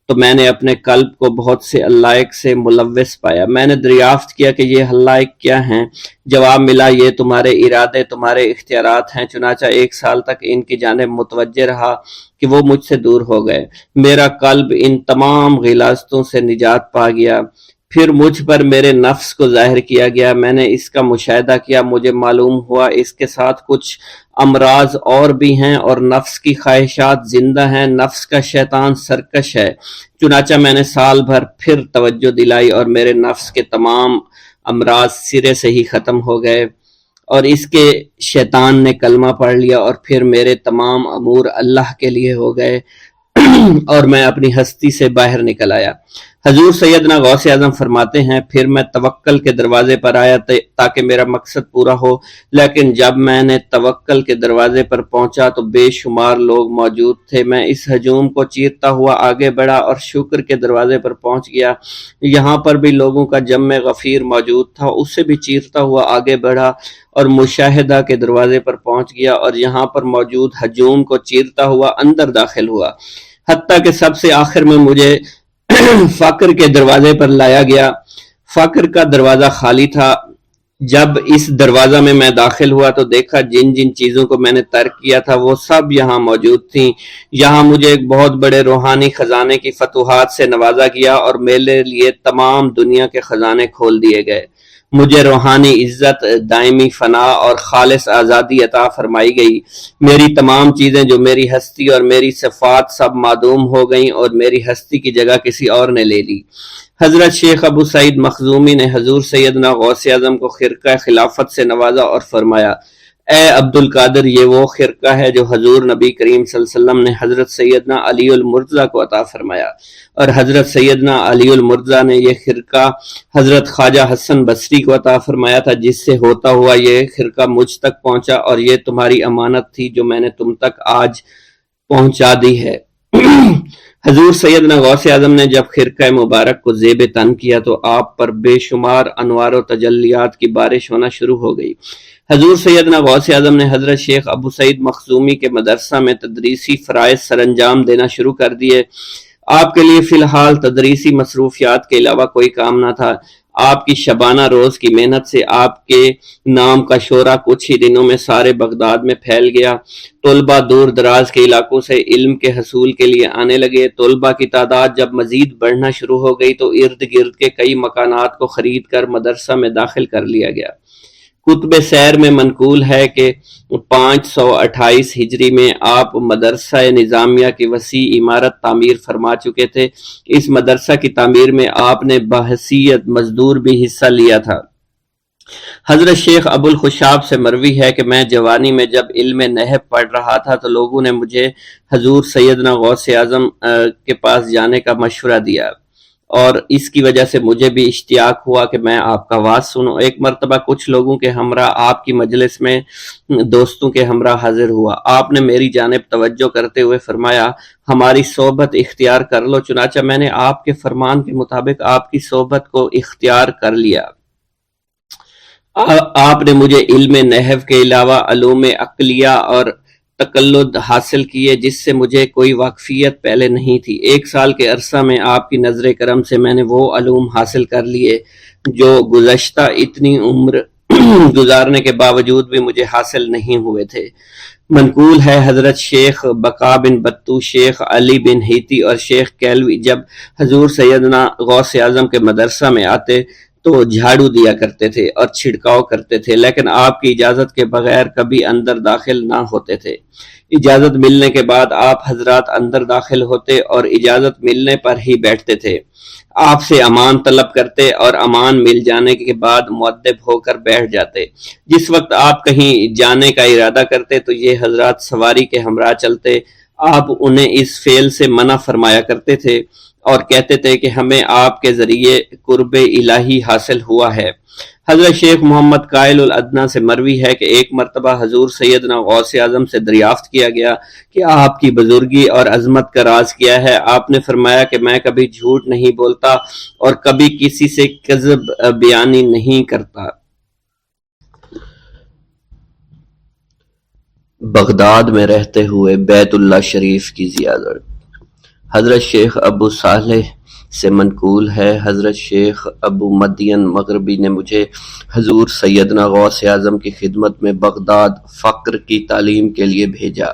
تو میں نے اپنے قلب کو بہت سے علائق سے ملوث پایا۔ میں نے دریافت کیا کہ یہ علائق کیا ہیں؟ جواب ملا یہ تمہارے ارادے، تمہارے اختیارات ہیں۔ چنانچہ 1 سال تک ان کی جانب متوجہ رہا کہ وہ مجھ سے دور ہو گئے۔ میرا قلب ان تمام غلاظتوں سے نجات پا گیا۔ پھر مجھ پر میرے نفس کو ظاہر کیا گیا، میں نے اس کا مشاہدہ کیا، مجھے معلوم ہوا اس کے ساتھ کچھ امراض اور بھی ہیں اور نفس کی خواہشات زندہ ہیں، نفس کا شیطان سرکش ہے۔ چنانچہ میں نے سال بھر پھر توجہ دلائی اور میرے نفس کے تمام امراض سرے سے ہی ختم ہو گئے اور اس کے شیطان نے کلمہ پڑھ لیا اور پھر میرے تمام امور اللہ کے لیے ہو گئے اور میں اپنی ہستی سے باہر نکل آیا۔ حضور سیدنا غوث اعظم فرماتے ہیں پھر میں توکل کے دروازے پر آیا تاکہ میرا مقصد پورا ہو، لیکن جب میں نے توکل کے دروازے پر پہنچا تو بے شمار لوگ موجود تھے۔ میں اس ہجوم کو چیرتا ہوا آگے بڑھا اور شکر کے دروازے پر پہنچ گیا، یہاں پر بھی لوگوں کا جمع غفیر موجود تھا، اسے بھی چیرتا ہوا آگے بڑھا اور مشاہدہ کے دروازے پر پہنچ گیا اور یہاں پر موجود ہجوم کو چیرتا ہوا اندر داخل ہوا، حتیٰ کہ سب سے آخر میں مجھے فقر کے دروازے پر لایا گیا۔ فقر کا دروازہ خالی تھا۔ جب اس دروازہ میں داخل ہوا تو دیکھا جن جن چیزوں کو میں نے ترک کیا تھا وہ سب یہاں موجود تھیں۔ یہاں مجھے ایک بہت بڑے روحانی خزانے کی فتوحات سے نوازا گیا اور میرے لیے تمام دنیا کے خزانے کھول دیے گئے۔ مجھے روحانی عزت، دائمی فنا اور خالص آزادی عطا فرمائی گئی۔ میری تمام چیزیں جو میری ہستی اور میری صفات سب معدوم ہو گئیں اور میری ہستی کی جگہ کسی اور نے لے لی۔ حضرت شیخ ابو سعید مخزومی نے حضور سیدنا غوث اعظم کو خرقہ خلافت سے نوازا اور فرمایا اے عبد القادر، یہ وہ خرقہ ہے جو حضور نبی کریم صلی اللہ علیہ وسلم نے حضرت سیدنا علی المرتضیٰ کو عطا فرمایا، اور حضرت سیدنا علی المرتضیٰ نے یہ خرقہ حضرت خواجہ حسن بصری کو عطا فرمایا تھا، جس سے ہوتا ہوا یہ خرقہ مجھ تک پہنچا اور یہ تمہاری امانت تھی جو میں نے تم تک آج پہنچا دی ہے۔ حضور سیدنا غوث اعظم نے جب خرقہ مبارک کو زیب تن کیا تو آپ پر بے شمار انوار و تجلیات کی بارش ہونا شروع ہو گئی۔ حضور سیدنا غوث اعظم نے حضرت شیخ ابو سعید مخزومی کے مدرسہ میں تدریسی فرائض سر انجام دینا شروع کر دیے۔ آپ کے لیے فی الحال تدریسی مصروفیات کے علاوہ کوئی کام نہ تھا۔ آپ کی شبانہ روز کی محنت سے آپ کے نام کا شعرہ کچھ ہی دنوں میں سارے بغداد میں پھیل گیا۔ طلبہ دور دراز کے علاقوں سے علم کے حصول کے لیے آنے لگے۔ طلبہ کی تعداد جب مزید بڑھنا شروع ہو گئی تو ارد گرد کے کئی مکانات کو خرید کر مدرسہ میں داخل کر لیا گیا۔ کتب سیر میں منقول ہے کہ 528 ہجری میں آپ مدرسہ نظامیہ کی وسیع عمارت تعمیر فرما چکے تھے۔ اس مدرسہ کی تعمیر میں آپ نے بحیثیت مزدور بھی حصہ لیا تھا۔ حضرت شیخ ابو الخشاب سے مروی ہے کہ میں جوانی میں جب علم نحو پڑھ رہا تھا تو لوگوں نے مجھے حضور سیدنا غوث اعظم کے پاس جانے کا مشورہ دیا، اور اس کی وجہ سے مجھے بھی اشتیاق ہوا کہ میں آپ کا واعظ سنوں۔ ایک مرتبہ کچھ لوگوں کے ہمراہ آپ کی مجلس میں دوستوں کے ہمراہ حاضر ہوا۔ آپ نے میری جانب توجہ کرتے ہوئے فرمایا، ہماری صحبت اختیار کر لو۔ چنانچہ میں نے آپ کے فرمان کے مطابق آپ کی صحبت کو اختیار کر لیا۔ آپ نے مجھے علم نحو کے علاوہ علوم عقلیہ اور تقلد حاصل کیے جس سے مجھے کوئی واقفیت پہلے نہیں تھی۔ 1 سال کے عرصہ میں آپ کی نظر کرم سے میں نے وہ علوم حاصل کر لیے جو گزشتہ اتنی عمر گزارنے کے باوجود بھی مجھے حاصل نہیں ہوئے تھے۔ منقول ہے حضرت شیخ بقا بن بطو، شیخ علی بن ہیتی اور شیخ کیلوی جب حضور سیدنا غوث اعظم کے مدرسہ میں آتے تو جھاڑو دیا کرتے تھے اور چھڑکاؤ کرتے تھے، لیکن آپ کی اجازت کے بغیر کبھی اندر داخل نہ ہوتے تھے۔ اجازت ملنے کے بعد آپ حضرات اندر داخل ہوتے اور اجازت ملنے پر ہی بیٹھتے تھے۔ آپ سے امان طلب کرتے اور امان مل جانے کے بعد مؤدب ہو کر بیٹھ جاتے۔ جس وقت آپ کہیں جانے کا ارادہ کرتے تو یہ حضرات سواری کے ہمراہ چلتے۔ آپ انہیں اس فعل سے منع فرمایا کرتے تھے اور کہتے تھے کہ ہمیں آپ کے ذریعے قرب الہی حاصل ہوا ہے۔ حضرت شیخ محمد قائل الادنیٰ سے مروی ہے کہ ایک مرتبہ حضور سیدنا غوث اعظم سے دریافت کیا گیا کہ آپ کی بزرگی اور عظمت کا راز کیا ہے۔ آپ نے فرمایا کہ میں کبھی جھوٹ نہیں بولتا اور کبھی کسی سے کذب بیانی نہیں کرتا۔ بغداد میں رہتے ہوئے بیت اللہ شریف کی زیارت۔ حضرت شیخ ابو صالح سے منقول ہے حضرت شیخ ابو مدین مغربی نے مجھے حضور سیدنا غوث اعظم کی خدمت میں بغداد فقر کی تعلیم کے لیے بھیجا۔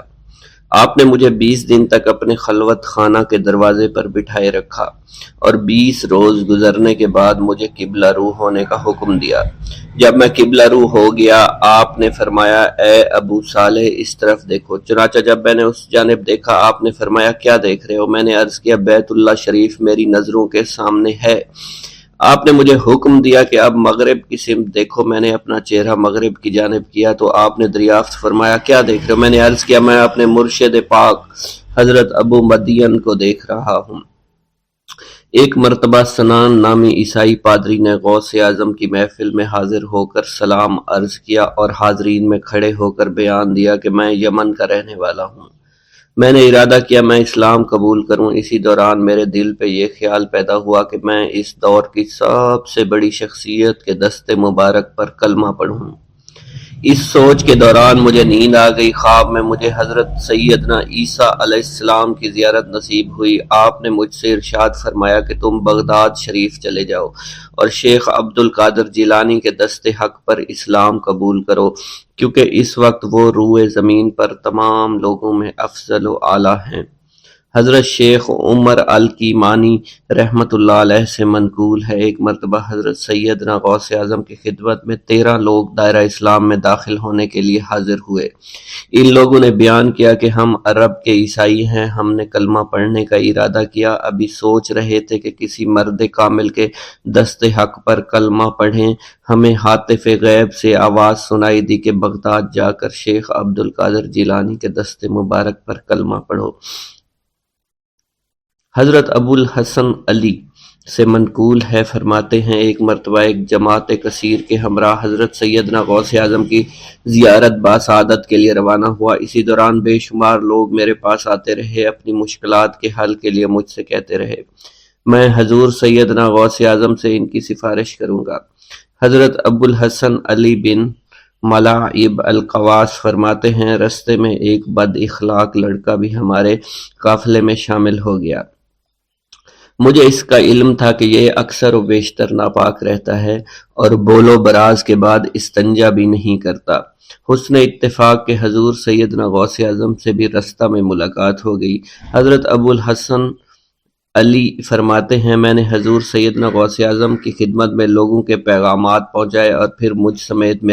آپ نے مجھے 20 دن تک اپنے خلوت خانہ کے دروازے پر بٹھائے رکھا اور 20 روز گزرنے کے بعد مجھے قبلہ رو ہونے کا حکم دیا۔ جب میں قبلہ رو ہو گیا آپ نے فرمایا، اے ابو صالح اس طرف دیکھو۔ چنانچہ جب میں نے اس جانب دیکھا آپ نے فرمایا، کیا دیکھ رہے ہو؟ میں نے عرض کیا، بیت اللہ شریف میری نظروں کے سامنے ہے۔ آپ نے مجھے حکم دیا کہ اب مغرب کی سمت دیکھو۔ میں نے اپنا چہرہ مغرب کی جانب کیا تو آپ نے دریافت فرمایا، کیا دیکھ رہے ہو؟ میں نے عرض کیا، میں اپنے مرشد پاک حضرت ابو مدین کو دیکھ رہا ہوں۔ ایک مرتبہ سنان نامی عیسائی پادری نے غوث اعظم کی محفل میں حاضر ہو کر سلام عرض کیا اور حاضرین میں کھڑے ہو کر بیان دیا کہ میں یمن کا رہنے والا ہوں۔ میں نے ارادہ کیا میں اسلام قبول کروں۔ اسی دوران میرے دل پہ یہ خیال پیدا ہوا کہ میں اس دور کی سب سے بڑی شخصیت کے دست مبارک پر کلمہ پڑھوں۔ اس سوچ کے دوران مجھے نیند آ گئی۔ خواب میں مجھے حضرت سیدنا عیسیٰ علیہ السلام کی زیارت نصیب ہوئی۔ آپ نے مجھ سے ارشاد فرمایا کہ تم بغداد شریف چلے جاؤ اور شیخ عبد القادر جیلانی کے دست حق پر اسلام قبول کرو، کیونکہ اس وقت وہ روئے زمین پر تمام لوگوں میں افضل و اعلیٰ ہیں۔ حضرت شیخ عمر الکیمانی رحمۃ اللہ علیہ سے منقول ہے، ایک مرتبہ حضرت سیدنا غوث اعظم کی خدمت میں 13 لوگ دائرہ اسلام میں داخل ہونے کے لیے حاضر ہوئے۔ ان لوگوں نے بیان کیا کہ ہم عرب کے عیسائی ہیں، ہم نے کلمہ پڑھنے کا ارادہ کیا، ابھی سوچ رہے تھے کہ کسی مرد کامل کے دست حق پر کلمہ پڑھیں۔ ہمیں ہاتف غیب سے آواز سنائی دی کہ بغداد جا کر شیخ عبد القادر جیلانی کے دست مبارک پر کلمہ پڑھو۔ حضرت ابو الحسن علی سے منقول ہے، فرماتے ہیں ایک مرتبہ ایک جماعت کثیر کے ہمراہ حضرت سیدنا غوث اعظم کی زیارت باسعادت کے لیے روانہ ہوا۔ اسی دوران بے شمار لوگ میرے پاس آتے رہے، اپنی مشکلات کے حل کے لیے مجھ سے کہتے رہے میں حضور سیدنا غوث اعظم سے ان کی سفارش کروں گا۔ حضرت ابو الحسن علی بن ملاعب القواس فرماتے ہیں رستے میں ایک بد اخلاق لڑکا بھی ہمارے قافلے میں شامل ہو گیا۔ مجھے اس کا علم تھا کہ یہ اکثر و بیشتر ناپاک رہتا ہے اور بول و براز کے بعد استنجا بھی نہیں کرتا۔ حسن اتفاق کے حضور سیدنا غوث اعظم سے بھی رستہ میں ملاقات ہو گئی۔ حضرت ابو الحسن علی فرماتے ہیں میں نے حضور سیدنا غوث اعظم کی خدمت میں لوگوں کے پیغامات پہنچائے اور پھر مجھ سمیت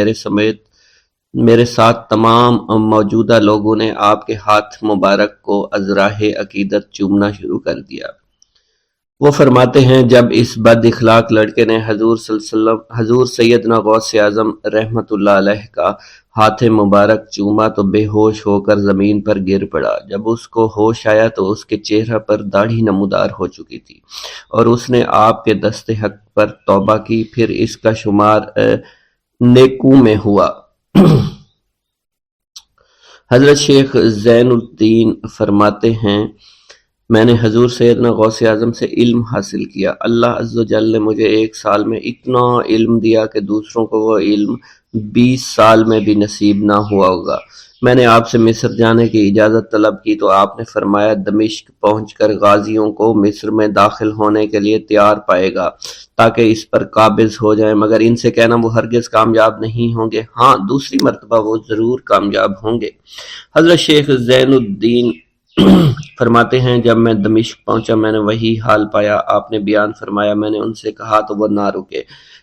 میرے ساتھ تمام موجودہ لوگوں نے آپ کے ہاتھ مبارک کو ازراہ عقیدت چومنا شروع کر دیا۔ وہ فرماتے ہیں جب اس بد اخلاق لڑکے نے حضور صلی اللہ علیہ وسلم حضور سیدنا غوث اعظم رحمۃ اللہ علیہ کا ہاتھ مبارک چوما تو بے ہوش ہو کر زمین پر گر پڑا۔ جب اس کو ہوش آیا تو اس کے چہرہ پر داڑھی نمودار ہو چکی تھی اور اس نے آپ کے دست حق پر توبہ کی، پھر اس کا شمار نیکوں میں ہوا۔ حضرت شیخ زین الدین فرماتے ہیں میں نے حضور سیدنا غوث اعظم سے علم حاصل کیا۔ اللہ عز و جل نے مجھے ایک سال میں اتنا علم دیا کہ دوسروں کو وہ علم 20 سال میں بھی نصیب نہ ہوا ہوگا۔ میں نے آپ سے مصر جانے کی اجازت طلب کی تو آپ نے فرمایا دمشق پہنچ کر غازیوں کو مصر میں داخل ہونے کے لیے تیار پائے گا تاکہ اس پر قابض ہو جائیں، مگر ان سے کہنا وہ ہرگز کامیاب نہیں ہوں گے، ہاں دوسری مرتبہ وہ ضرور کامیاب ہوں گے۔ حضرت شیخ زین الدین فرماتے ہیں جب میں دمشق پہنچا میں نے وہی حال پایا، آپ نے بیان فرمایا میں نے ان سے کہا تو وہ نہ رکے۔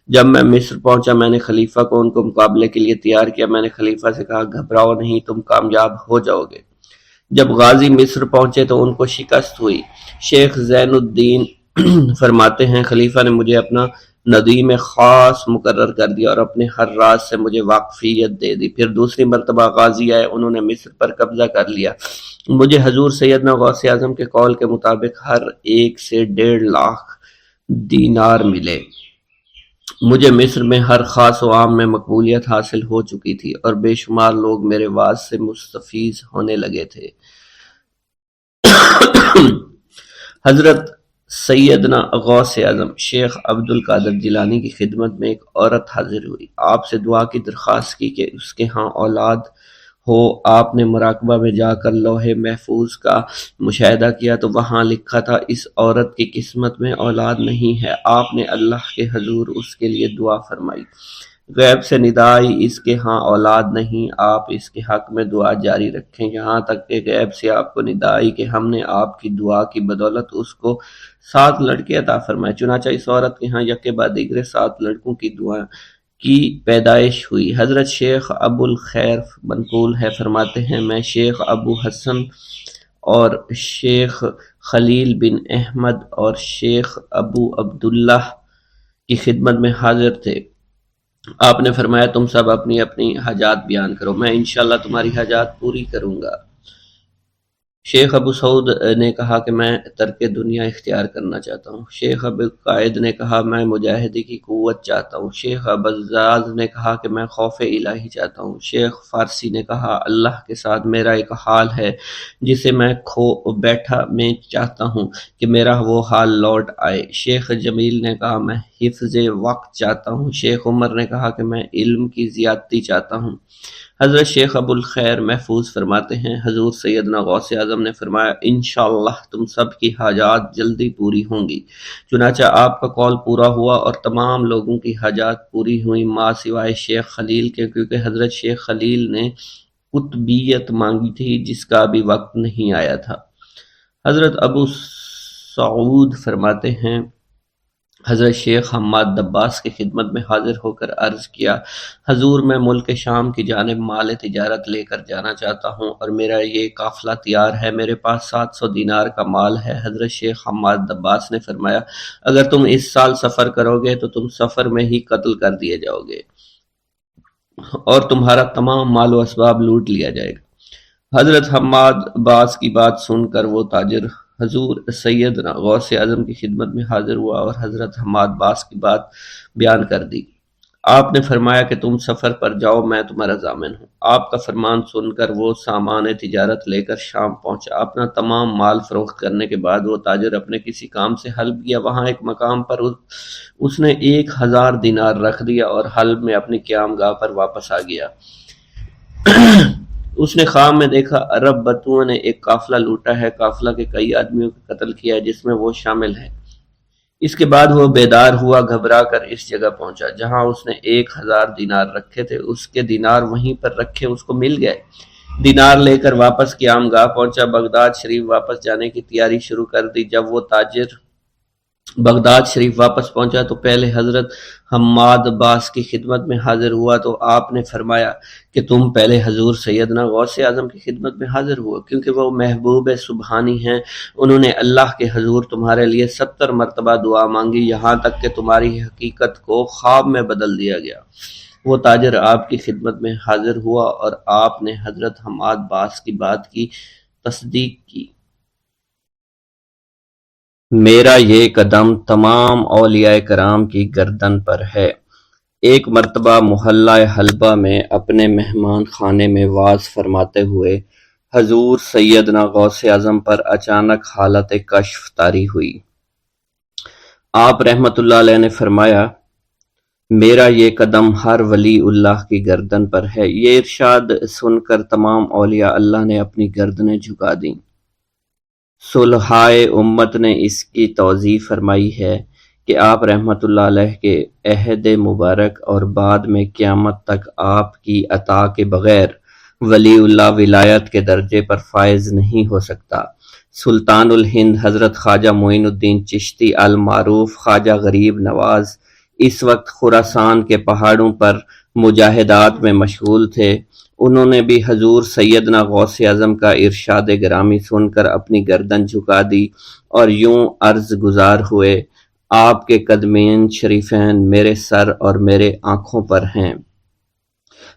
جب میں مصر پہنچا میں نے خلیفہ کو ان کو مقابلے کے لیے تیار کیا، میں نے خلیفہ سے کہا گھبراؤ نہیں، تم کامیاب ہو جاؤ گے۔ جب غازی مصر پہنچے تو ان کو شکست ہوئی۔ شیخ زین الدین فرماتے ہیں خلیفہ نے مجھے اپنا ندیم خاص مقرر کر دیا اور اپنے ہر راز سے مجھے واقفیت دے دی۔ پھر دوسری مرتبہ غازی آئے، انہوں نے مصر پر قبضہ کر لیا۔ مجھے حضور سیدنا غوث اعظم کے قول کے مطابق ہر ایک سے 1.5 لاکھ دینار ملے۔ مجھے مصر میں ہر خاص و عام میں مقبولیت حاصل ہو چکی تھی اور بے شمار لوگ میرے وعظ سے مستفیض ہونے لگے تھے۔ حضرت سیدنا غوث اعظم شیخ عبد القادر جیلانی کی خدمت میں ایک عورت حاضر ہوئی، آپ سے دعا کی درخواست کی کہ اس کے ہاں اولاد ہو۔ آپ نے مراقبہ میں جا کر لوح محفوظ کا مشاہدہ کیا تو وہاں لکھا تھا اس عورت کی قسمت میں اولاد نہیں ہے۔ آپ نے اللہ کے حضور اس کے لیے دعا فرمائی، غیب سے ندا آئی اس کے ہاں اولاد نہیں، آپ اس کے حق میں دعا جاری رکھیں، یہاں تک کہ غیب سے آپ کو ندا آئی کہ ہم نے آپ کی دعا کی بدولت اس کو 7 لڑکے عطا فرمائے۔ چنانچہ اس عورت کے ہاں یکے بعد دیگرے 7 لڑکوں کی دعا کی پیدائش ہوئی۔ حضرت شیخ ابو الخیر منقول ہے، فرماتے ہیں میں شیخ ابو حسن اور شیخ خلیل بن احمد اور شیخ ابو عبداللہ کی خدمت میں حاضر تھے۔ آپ نے فرمایا تم سب اپنی اپنی حاجات بیان کرو، میں انشاءاللہ تمہاری حاجات پوری کروں گا۔ شیخ ابو سعود نے کہا کہ میں ترک دنیا اختیار کرنا چاہتا ہوں۔ شیخ ابو قائد نے کہا میں مجاہدی کی قوت چاہتا ہوں۔ شیخ ابوالزاز نے کہا کہ میں خوف الہی چاہتا ہوں۔ شیخ فارسی نے کہا اللہ کے ساتھ میرا ایک حال ہے جسے میں کھو بیٹھا میں چاہتا ہوں کہ میرا وہ حال لوٹ آئے۔ شیخ جمیل نے کہا میں حفظ وقت چاہتا ہوں۔ شیخ عمر نے کہا کہ میں علم کی زیادتی چاہتا ہوں۔ حضرت شیخ ابو الخیر محفوظ فرماتے ہیں حضور سیدنا غوث اعظم نے فرمایا انشاءاللہ تم سب کی حاجات جلدی پوری ہوں گی۔ چنانچہ آپ کا قول پورا ہوا اور تمام لوگوں کی حاجات پوری ہوئی ماں سوائے شیخ خلیل کے، کیونکہ حضرت شیخ خلیل نے قطبیت مانگی تھی جس کا ابھی وقت نہیں آیا تھا۔ حضرت ابو سعود فرماتے ہیں حضرت شیخ حماد دباس کی خدمت میں حاضر ہو کر عرض کیا حضور میں ملک شام کی جانب مال تجارت لے کر جانا چاہتا ہوں اور میرا یہ قافلہ تیار ہے، میرے پاس 700 دینار کا مال ہے۔ حضرت شیخ حماد دباس نے فرمایا اگر تم اس سال سفر کرو گے تو تم سفر میں ہی قتل کر دیے جاؤ گے اور تمہارا تمام مال و اسباب لوٹ لیا جائے گا۔ حضرت حماد عباس کی بات سن کر وہ تاجر حضور سیدنا غوث اعظم کی خدمت میں حاضر ہوا اور حضرت حماد باس کی بات بیان کر دی۔ آپ نے فرمایا کہ تم سفر پر جاؤ، میں تمہارا ضامن ہوں۔ آپ کا فرمان سن کر وہ سامان تجارت لے کر شام پہنچا۔ اپنا تمام مال فروخت کرنے کے بعد وہ تاجر اپنے کسی کام سے حلب گیا۔ وہاں ایک مقام پر اس نے 1000 دینار رکھ دیا اور حلب میں اپنی قیام گاہ پر واپس آ گیا۔ اس نے خواب میں دیکھا عرب بدوؤں نے ایک قافلہ لوٹا ہے، قافلہ کے کئی آدمیوں کو قتل کیا ہے جس میں وہ شامل ہے۔ اس کے بعد وہ بیدار ہوا، گھبرا کر اس جگہ پہنچا جہاں اس نے 1000 دینار رکھے تھے۔ اس کے دینار وہیں پر رکھے اس کو مل گئے۔ دینار لے کر واپس قیام گاہ پہنچا، بغداد شریف واپس جانے کی تیاری شروع کر دی۔ جب وہ تاجر بغداد شریف واپس پہنچا تو پہلے حضرت حماد باس کی خدمت میں حاضر ہوا تو آپ نے فرمایا کہ تم پہلے حضور سیدنا غوث اعظم کی خدمت میں حاضر ہوا، کیونکہ وہ محبوب سبحانی ہیں۔ انہوں نے اللہ کے حضور تمہارے لیے 70 مرتبہ دعا مانگی، یہاں تک کہ تمہاری حقیقت کو خواب میں بدل دیا گیا۔ وہ تاجر آپ کی خدمت میں حاضر ہوا اور آپ نے حضرت حماد باس کی بات کی تصدیق کی۔ میرا یہ قدم تمام اولیاء کرام کی گردن پر ہے۔ ایک مرتبہ محلہ حلبہ میں اپنے مہمان خانے میں واز فرماتے ہوئے حضور سیدنا غوث اعظم پر اچانک حالت کشف طاری ہوئی۔ آپ رحمت اللہ علیہ نے فرمایا میرا یہ قدم ہر ولی اللہ کی گردن پر ہے۔ یہ ارشاد سن کر تمام اولیاء اللہ نے اپنی گردنیں جھکا دیں۔ صلحائے امت نے اس کی توضیح فرمائی ہے کہ آپ رحمت اللہ علیہ کے عہد مبارک اور بعد میں قیامت تک آپ کی عطا کے بغیر ولی اللہ ولایت کے درجے پر فائز نہیں ہو سکتا۔ سلطان الہند حضرت خواجہ معین الدین چشتی المعروف خواجہ غریب نواز اس وقت خراسان کے پہاڑوں پر مجاہدات میں مشغول تھے۔ انہوں نے بھی حضور سیدنا غوث اعظم کا ارشاد گرامی سن کر اپنی گردن جھکا دی اور یوں عرض گزار ہوئے آپ کے قدمین شریفین میرے سر اور میرے آنکھوں پر ہیں۔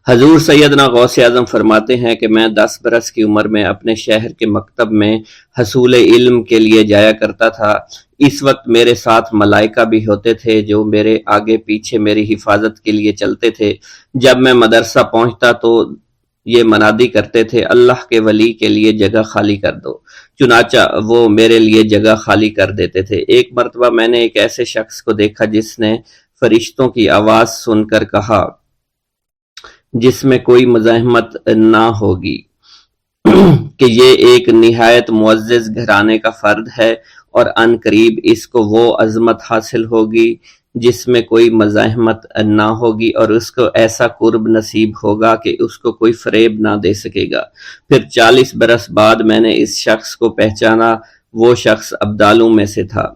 حضور سیدنا غوث اعظم فرماتے ہیں کہ میں 10 برس کی عمر میں اپنے شہر کے مکتب میں حصول علم کے لیے جایا کرتا تھا۔ اس وقت میرے ساتھ ملائکہ بھی ہوتے تھے جو میرے آگے پیچھے میری حفاظت کے لیے چلتے تھے۔ جب میں مدرسہ پہنچتا تو یہ منادی کرتے تھے اللہ کے ولی کے لیے جگہ خالی کر دو، چنانچہ وہ میرے لیے جگہ خالی کر دیتے تھے۔ ایک مرتبہ میں نے ایک ایسے شخص کو دیکھا جس نے فرشتوں کی آواز سن کر کہا جس میں کوئی مزاحمت نہ ہوگی کہ یہ ایک نہایت معزز گھرانے کا فرد ہے اور عن قریب اس کو وہ عظمت حاصل ہوگی جس میں کوئی مزاحمت نہ ہوگی اور اس کو ایسا قرب نصیب ہوگا کہ اس کو کوئی فریب نہ دے سکے گا۔ پھر 40 برس بعد میں نے اس شخص کو پہچانا، وہ شخص ابدالوں میں سے تھا۔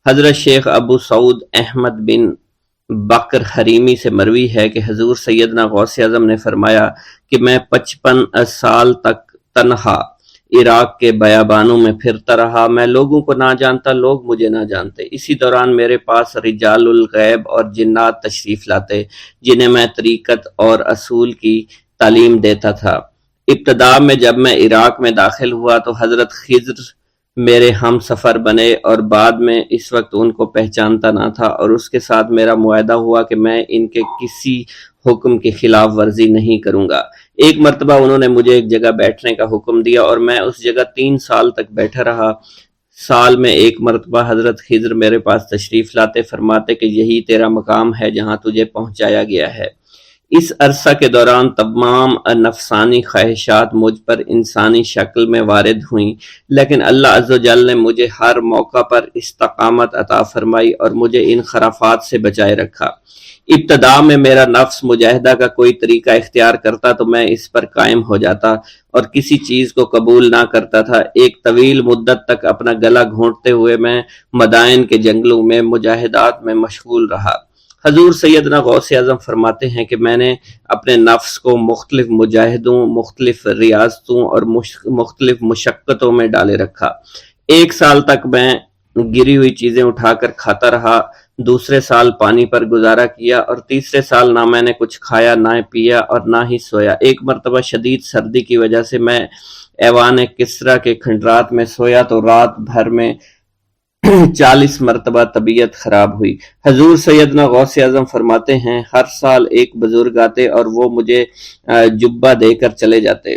حضرت شیخ ابو سعود احمد بن بکر حریمی سے مروی ہے کہ حضور سیدنا غوث اعظم نے فرمایا کہ میں 55 سال تک تنہا عراق کے بیابانوں میں پھرتا رہا، میں لوگوں کو نہ جانتا، لوگ مجھے نہ جانتے۔ اسی دوران میرے پاس رجال الغیب اور جنات تشریف لاتے جنہیں میں طریقت اور اصول کی تعلیم دیتا تھا۔ ابتدا میں جب میں عراق میں داخل ہوا تو حضرت خضر میرے ہم سفر بنے اور بعد میں اس وقت ان کو پہچانتا نہ تھا اور اس کے ساتھ میرا معاہدہ ہوا کہ میں ان کے کسی حکم کی خلاف ورزی نہیں کروں گا۔ ایک مرتبہ انہوں نے مجھے ایک جگہ بیٹھنے کا حکم دیا اور میں اس جگہ 3 سال تک بیٹھا رہا۔ سال میں ایک مرتبہ حضرت خضر میرے پاس تشریف لاتے، فرماتے کہ یہی تیرا مقام ہے جہاں تجھے پہنچایا گیا ہے۔ اس عرصہ کے دوران تمام نفسانی خواہشات مجھ پر انسانی شکل میں وارد ہوئیں، لیکن اللہ عز و جل نے مجھے ہر موقع پر استقامت عطا فرمائی اور مجھے ان خرافات سے بچائے رکھا۔ ابتدا میں میرا نفس مجاہدہ کا کوئی طریقہ اختیار کرتا تو میں اس پر قائم ہو جاتا اور کسی چیز کو قبول نہ کرتا تھا۔ ایک طویل مدت تک اپنا گلا گھونٹتے ہوئے میں مدائن کے جنگلوں میں مجاہدات میں مشغول رہا۔ حضور سیدنا غوث اعظم فرماتے ہیں کہ میں نے اپنے نفس کو مختلف مجاہدوں، مختلف ریاضتوں اور مختلف مشقتوں میں ڈالے رکھا۔ 1 سال تک میں گری ہوئی چیزیں اٹھا کر کھاتا رہا، دوسرے سال پانی پر گزارا کیا اور تیسرے سال نہ میں نے کچھ کھایا، نہ پیا اور نہ ہی سویا۔ ایک مرتبہ شدید سردی کی وجہ سے میں ایوان کسرا کے کھنڈرات میں سویا تو رات بھر میں 40 مرتبہ طبیعت خراب ہوئی۔ حضور سیدنا غوث اعظم فرماتے ہیں ہر سال ایک بزرگ آتے اور وہ مجھے جبہ دے کر چلے جاتے۔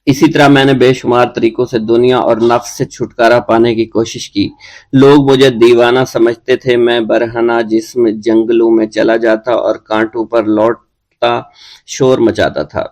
اسی طرح میں نے بے شمار طریقوں سے دنیا اور نفس سے چھٹکارا پانے کی کوشش کی۔ لوگ مجھے دیوانہ سمجھتے تھے۔ میں برہنہ جسم جنگلوں میں چلا جاتا اور کانٹوں پر لوٹتا شور مچاتا تھا۔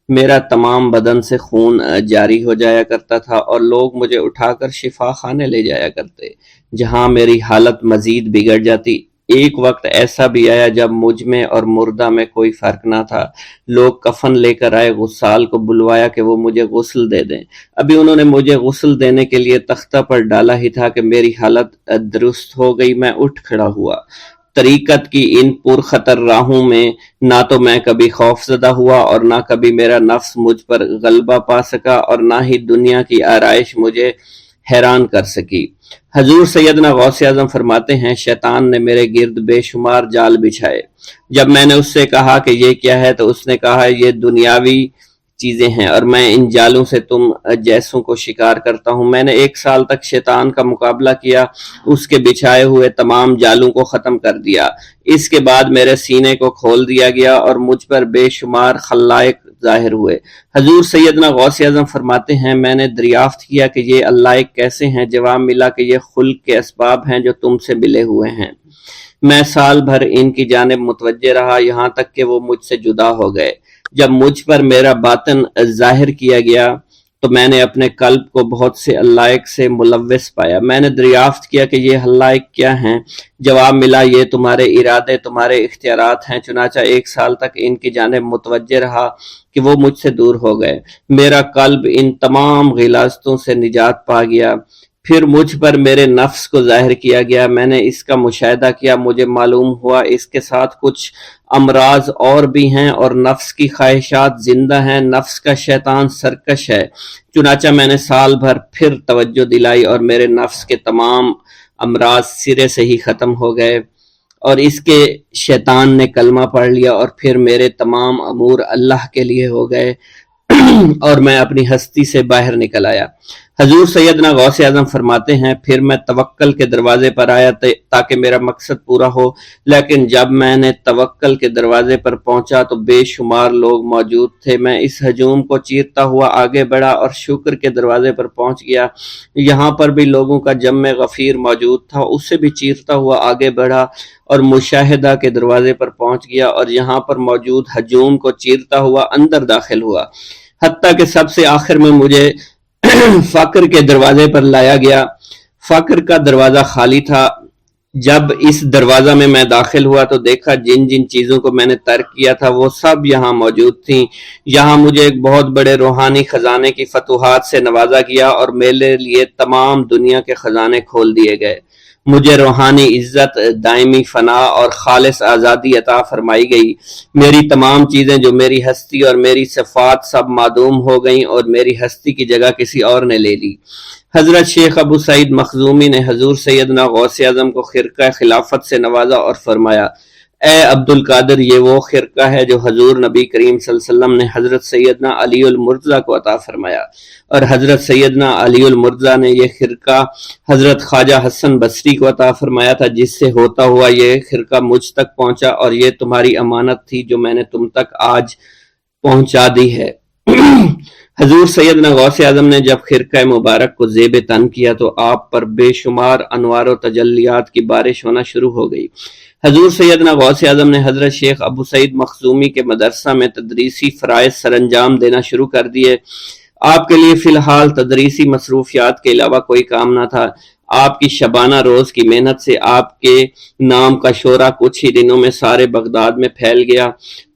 میرا تمام بدن سے خون جاری ہو جایا کرتا تھا اور لوگ مجھے اٹھا کر شفا خانے لے جایا کرتے، جہاں میری حالت مزید بگڑ جاتی۔ ایک وقت ایسا بھی آیا جب مجھ میں اور مردہ میں کوئی فرق نہ تھا۔ لوگ کفن لے کر آئے، غسال کو بلوایا کہ وہ مجھے غسل دے دیں۔ ابھی انہوں نے مجھے غسل دینے کے لیے تختہ پر ڈالا ہی تھا کہ میری حالت درست ہو گئی۔ میں اٹھ کھڑا ہوا۔ طریقت کی ان پرخطر راہوں میں نہ تو میں کبھی خوف زدہ ہوا اور نہ کبھی میرا نفس مجھ پر غلبہ پا سکا اور نہ ہی دنیا کی آرائش مجھے حیران کر سکی۔ حضور سیدنا غوث اعظم فرماتے ہیں شیطان نے میرے گرد بے شمار جال بچھائے۔ جب میں نے اس سے کہا کہ یہ کیا ہے تو اس نے کہا یہ دنیاوی چیزیں ہیں اور میں ان جالوں سے تم جیسوں کو شکار کرتا ہوں۔ میں نے 1 سال تک شیطان کا مقابلہ کیا، اس کے بچھائے ہوئے تمام جالوں کو ختم کر دیا۔ اس کے بعد میرے سینے کو کھول دیا گیا اور مجھ پر بے شمار خلائق ظاہر ہوئے۔ حضور سیدنا غوث اعظم فرماتے ہیں میں نے دریافت کیا کہ یہ علائق کیسے ہیں؟ جواب ملا کہ یہ خلق کے اسباب ہیں جو تم سے ملے ہوئے ہیں۔ میں سال بھر ان کی جانب متوجہ رہا، یہاں تک کہ وہ مجھ سے جدا ہو گئے۔ جب مجھ پر میرا باطن ظاہر کیا گیا تو میں نے اپنے قلب کو بہت سے علائق سے ملوث پایا۔ میں نے دریافت کیا کہ یہ علائق کیا ہیں؟ جواب ملا یہ تمہارے ارادے، تمہارے اختیارات ہیں۔ چنانچہ 1 سال تک ان کی جانب متوجہ رہا کہ وہ مجھ سے دور ہو گئے۔ میرا قلب ان تمام غلاظتوں سے نجات پا گیا۔ پھر مجھ پر میرے نفس کو ظاہر کیا گیا۔ میں نے اس کا مشاہدہ کیا، مجھے معلوم ہوا اس کے ساتھ کچھ امراض اور بھی ہیں اور نفس کی خواہشات زندہ ہیں۔ نفس کا شیطان سرکش ہے۔ چنانچہ میں نے سال بھر پھر توجہ دلائی اور میرے نفس کے تمام امراض سرے سے ہی ختم ہو گئے اور اس کے شیطان نے کلمہ پڑھ لیا اور پھر میرے تمام امور اللہ کے لیے ہو گئے اور میں اپنی ہستی سے باہر نکل آیا۔ حضور سیدنا غوث اعظم فرماتے ہیں پھر میں توکل کے دروازے پر آیا تاکہ میرا مقصد پورا ہو، لیکن جب میں نے توکل کے دروازے پر پہنچا تو بے شمار لوگ موجود تھے۔ میں اس ہجوم کو چیرتا ہوا آگے بڑھا اور شکر کے دروازے پر پہنچ گیا۔ یہاں پر بھی لوگوں کا جمع غفیر موجود تھا، اس سے بھی چیرتا ہوا آگے بڑھا اور مشاہدہ کے دروازے پر پہنچ گیا اور یہاں پر موجود ہجوم کو چیرتا ہوا اندر داخل ہوا، حتیٰ کہ سب سے آخر میں مجھے فقر کے دروازے پر لایا گیا۔ فقر کا دروازہ خالی تھا۔ جب اس دروازہ میں داخل ہوا تو دیکھا جن جن چیزوں کو میں نے ترک کیا تھا وہ سب یہاں موجود تھیں۔ یہاں مجھے ایک بہت بڑے روحانی خزانے کی فتوحات سے نوازا گیا اور میرے لیے تمام دنیا کے خزانے کھول دیے گئے۔ مجھے روحانی عزت، دائمی فنا اور خالص آزادی عطا فرمائی گئی۔ میری تمام چیزیں جو میری ہستی اور میری صفات سب معدوم ہو گئیں اور میری ہستی کی جگہ کسی اور نے لے لی۔ حضرت شیخ ابو سعید مخزومی نے حضور سیدنا غوث اعظم کو خرقہ خلافت سے نوازا اور فرمایا اے عبد القادر، یہ وہ خرقہ ہے جو حضور نبی کریم صلی اللہ علیہ وسلم نے حضرت سیدنا علی المرتضیٰ کو عطا فرمایا، اور حضرت سیدنا علی المرتضیٰ نے یہ خرقہ حضرت خواجہ حسن بصری کو عطا فرمایا تھا، جس سے ہوتا ہوا یہ خرقہ مجھ تک پہنچا، اور یہ تمہاری امانت تھی جو میں نے تم تک آج پہنچا دی ہے۔ حضور سیدنا غوث اعظم نے جب خرقہ مبارک کو زیب تن کیا تو آپ پر بے شمار انوار و تجلیات کی بارش ہونا شروع ہو گئی۔ حضور سیدنا غوث اعظم نے حضرت شیخ ابو سعید مخزومی کے مدرسہ میں تدریسی فرائض سر انجام دینا شروع کر دیے۔ آپ کے لیے فی الحال تدریسی مصروفیات کے علاوہ کوئی کام نہ تھا۔ آپ کی شبانہ روز کی محنت سے آپ کے نام کا شعرہ کچھ ہی دنوں میں سارے بغداد میں پھیل گیا۔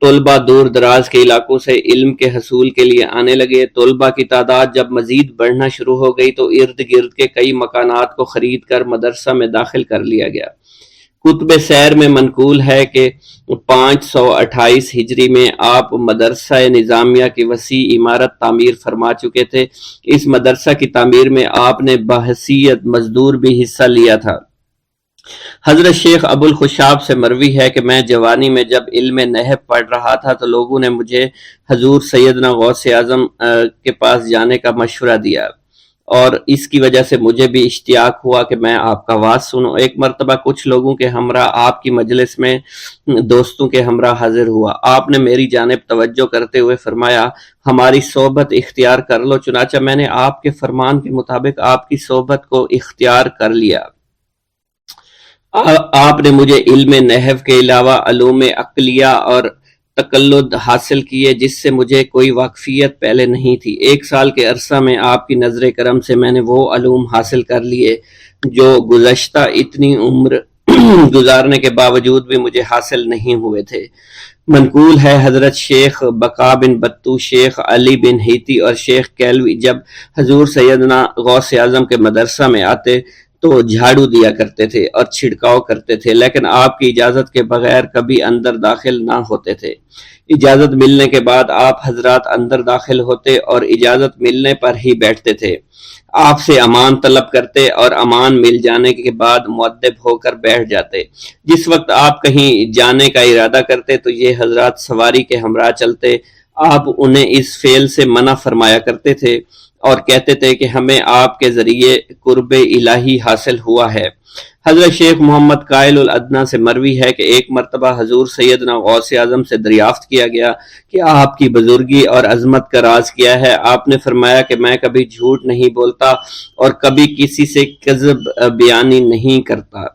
طلبہ دور دراز کے علاقوں سے علم کے حصول کے لیے آنے لگے۔ طلبہ کی تعداد جب مزید بڑھنا شروع ہو گئی تو ارد گرد کے کئی مکانات کو خرید کر مدرسہ میں داخل کر لیا گیا۔ کتب سیر میں منقول ہے کہ 528 ہجری میں آپ مدرسہ نظامیہ کی وسیع عمارت تعمیر فرما چکے تھے۔ اس مدرسہ کی تعمیر میں آپ نے بحیثیت مزدور بھی حصہ لیا تھا۔ حضرت شیخ ابو الخشاب سے مروی ہے کہ میں جوانی میں جب علم نحو پڑھ رہا تھا تو لوگوں نے مجھے حضور سیدنا غوث اعظم کے پاس جانے کا مشورہ دیا، اور اس کی وجہ سے مجھے بھی اشتیاق ہوا کہ میں آپ کا واز سنوں۔ ایک مرتبہ کچھ لوگوں کے ہمراہ آپ کی مجلس میں دوستوں کے ہمراہ حاضر ہوا۔ آپ نے میری جانب توجہ کرتے ہوئے فرمایا، ہماری صحبت اختیار کر لو۔ چنانچہ میں نے آپ کے فرمان کے مطابق آپ کی صحبت کو اختیار کر لیا۔ آپ نے مجھے علم نحو کے علاوہ علوم عقلیہ اور تقلد حاصل کیے جس سے مجھے کوئی واقفیت پہلے نہیں تھی۔ 1 سال کے عرصہ میں آپ کی نظر کرم سے میں نے وہ علوم حاصل کر لیے جو گزشتہ اتنی عمر گزارنے کے باوجود بھی مجھے حاصل نہیں ہوئے تھے۔ منقول ہے حضرت شیخ بقا بن بطو، شیخ علی بن ہیتی اور شیخ کیلوی جب حضور سیدنا غوث اعظم کے مدرسہ میں آتے تو جھاڑو دیا کرتے تھے اور چھڑکاؤ کرتے تھے، لیکن آپ کی اجازت کے بغیر کبھی اندر داخل نہ ہوتے تھے۔ اجازت ملنے کے بعد آپ حضرات اندر داخل ہوتے اور اجازت ملنے پر ہی بیٹھتے تھے۔ آپ سے امان طلب کرتے اور امان مل جانے کے بعد مؤدب ہو کر بیٹھ جاتے۔ جس وقت آپ کہیں جانے کا ارادہ کرتے تو یہ حضرات سواری کے ہمراہ چلتے۔ آپ انہیں اس فعل سے منع فرمایا کرتے تھے اور کہتے تھے کہ ہمیں آپ کے ذریعے قرب الہی حاصل ہوا ہے۔ حضرت شیخ محمد قائل الادنیٰ سے مروی ہے کہ ایک مرتبہ حضور سیدنا غوث اعظم سے دریافت کیا گیا کہ آپ کی بزرگی اور عظمت کا راز کیا ہے۔ آپ نے فرمایا کہ میں کبھی جھوٹ نہیں بولتا اور کبھی کسی سے کذب بیانی نہیں کرتا۔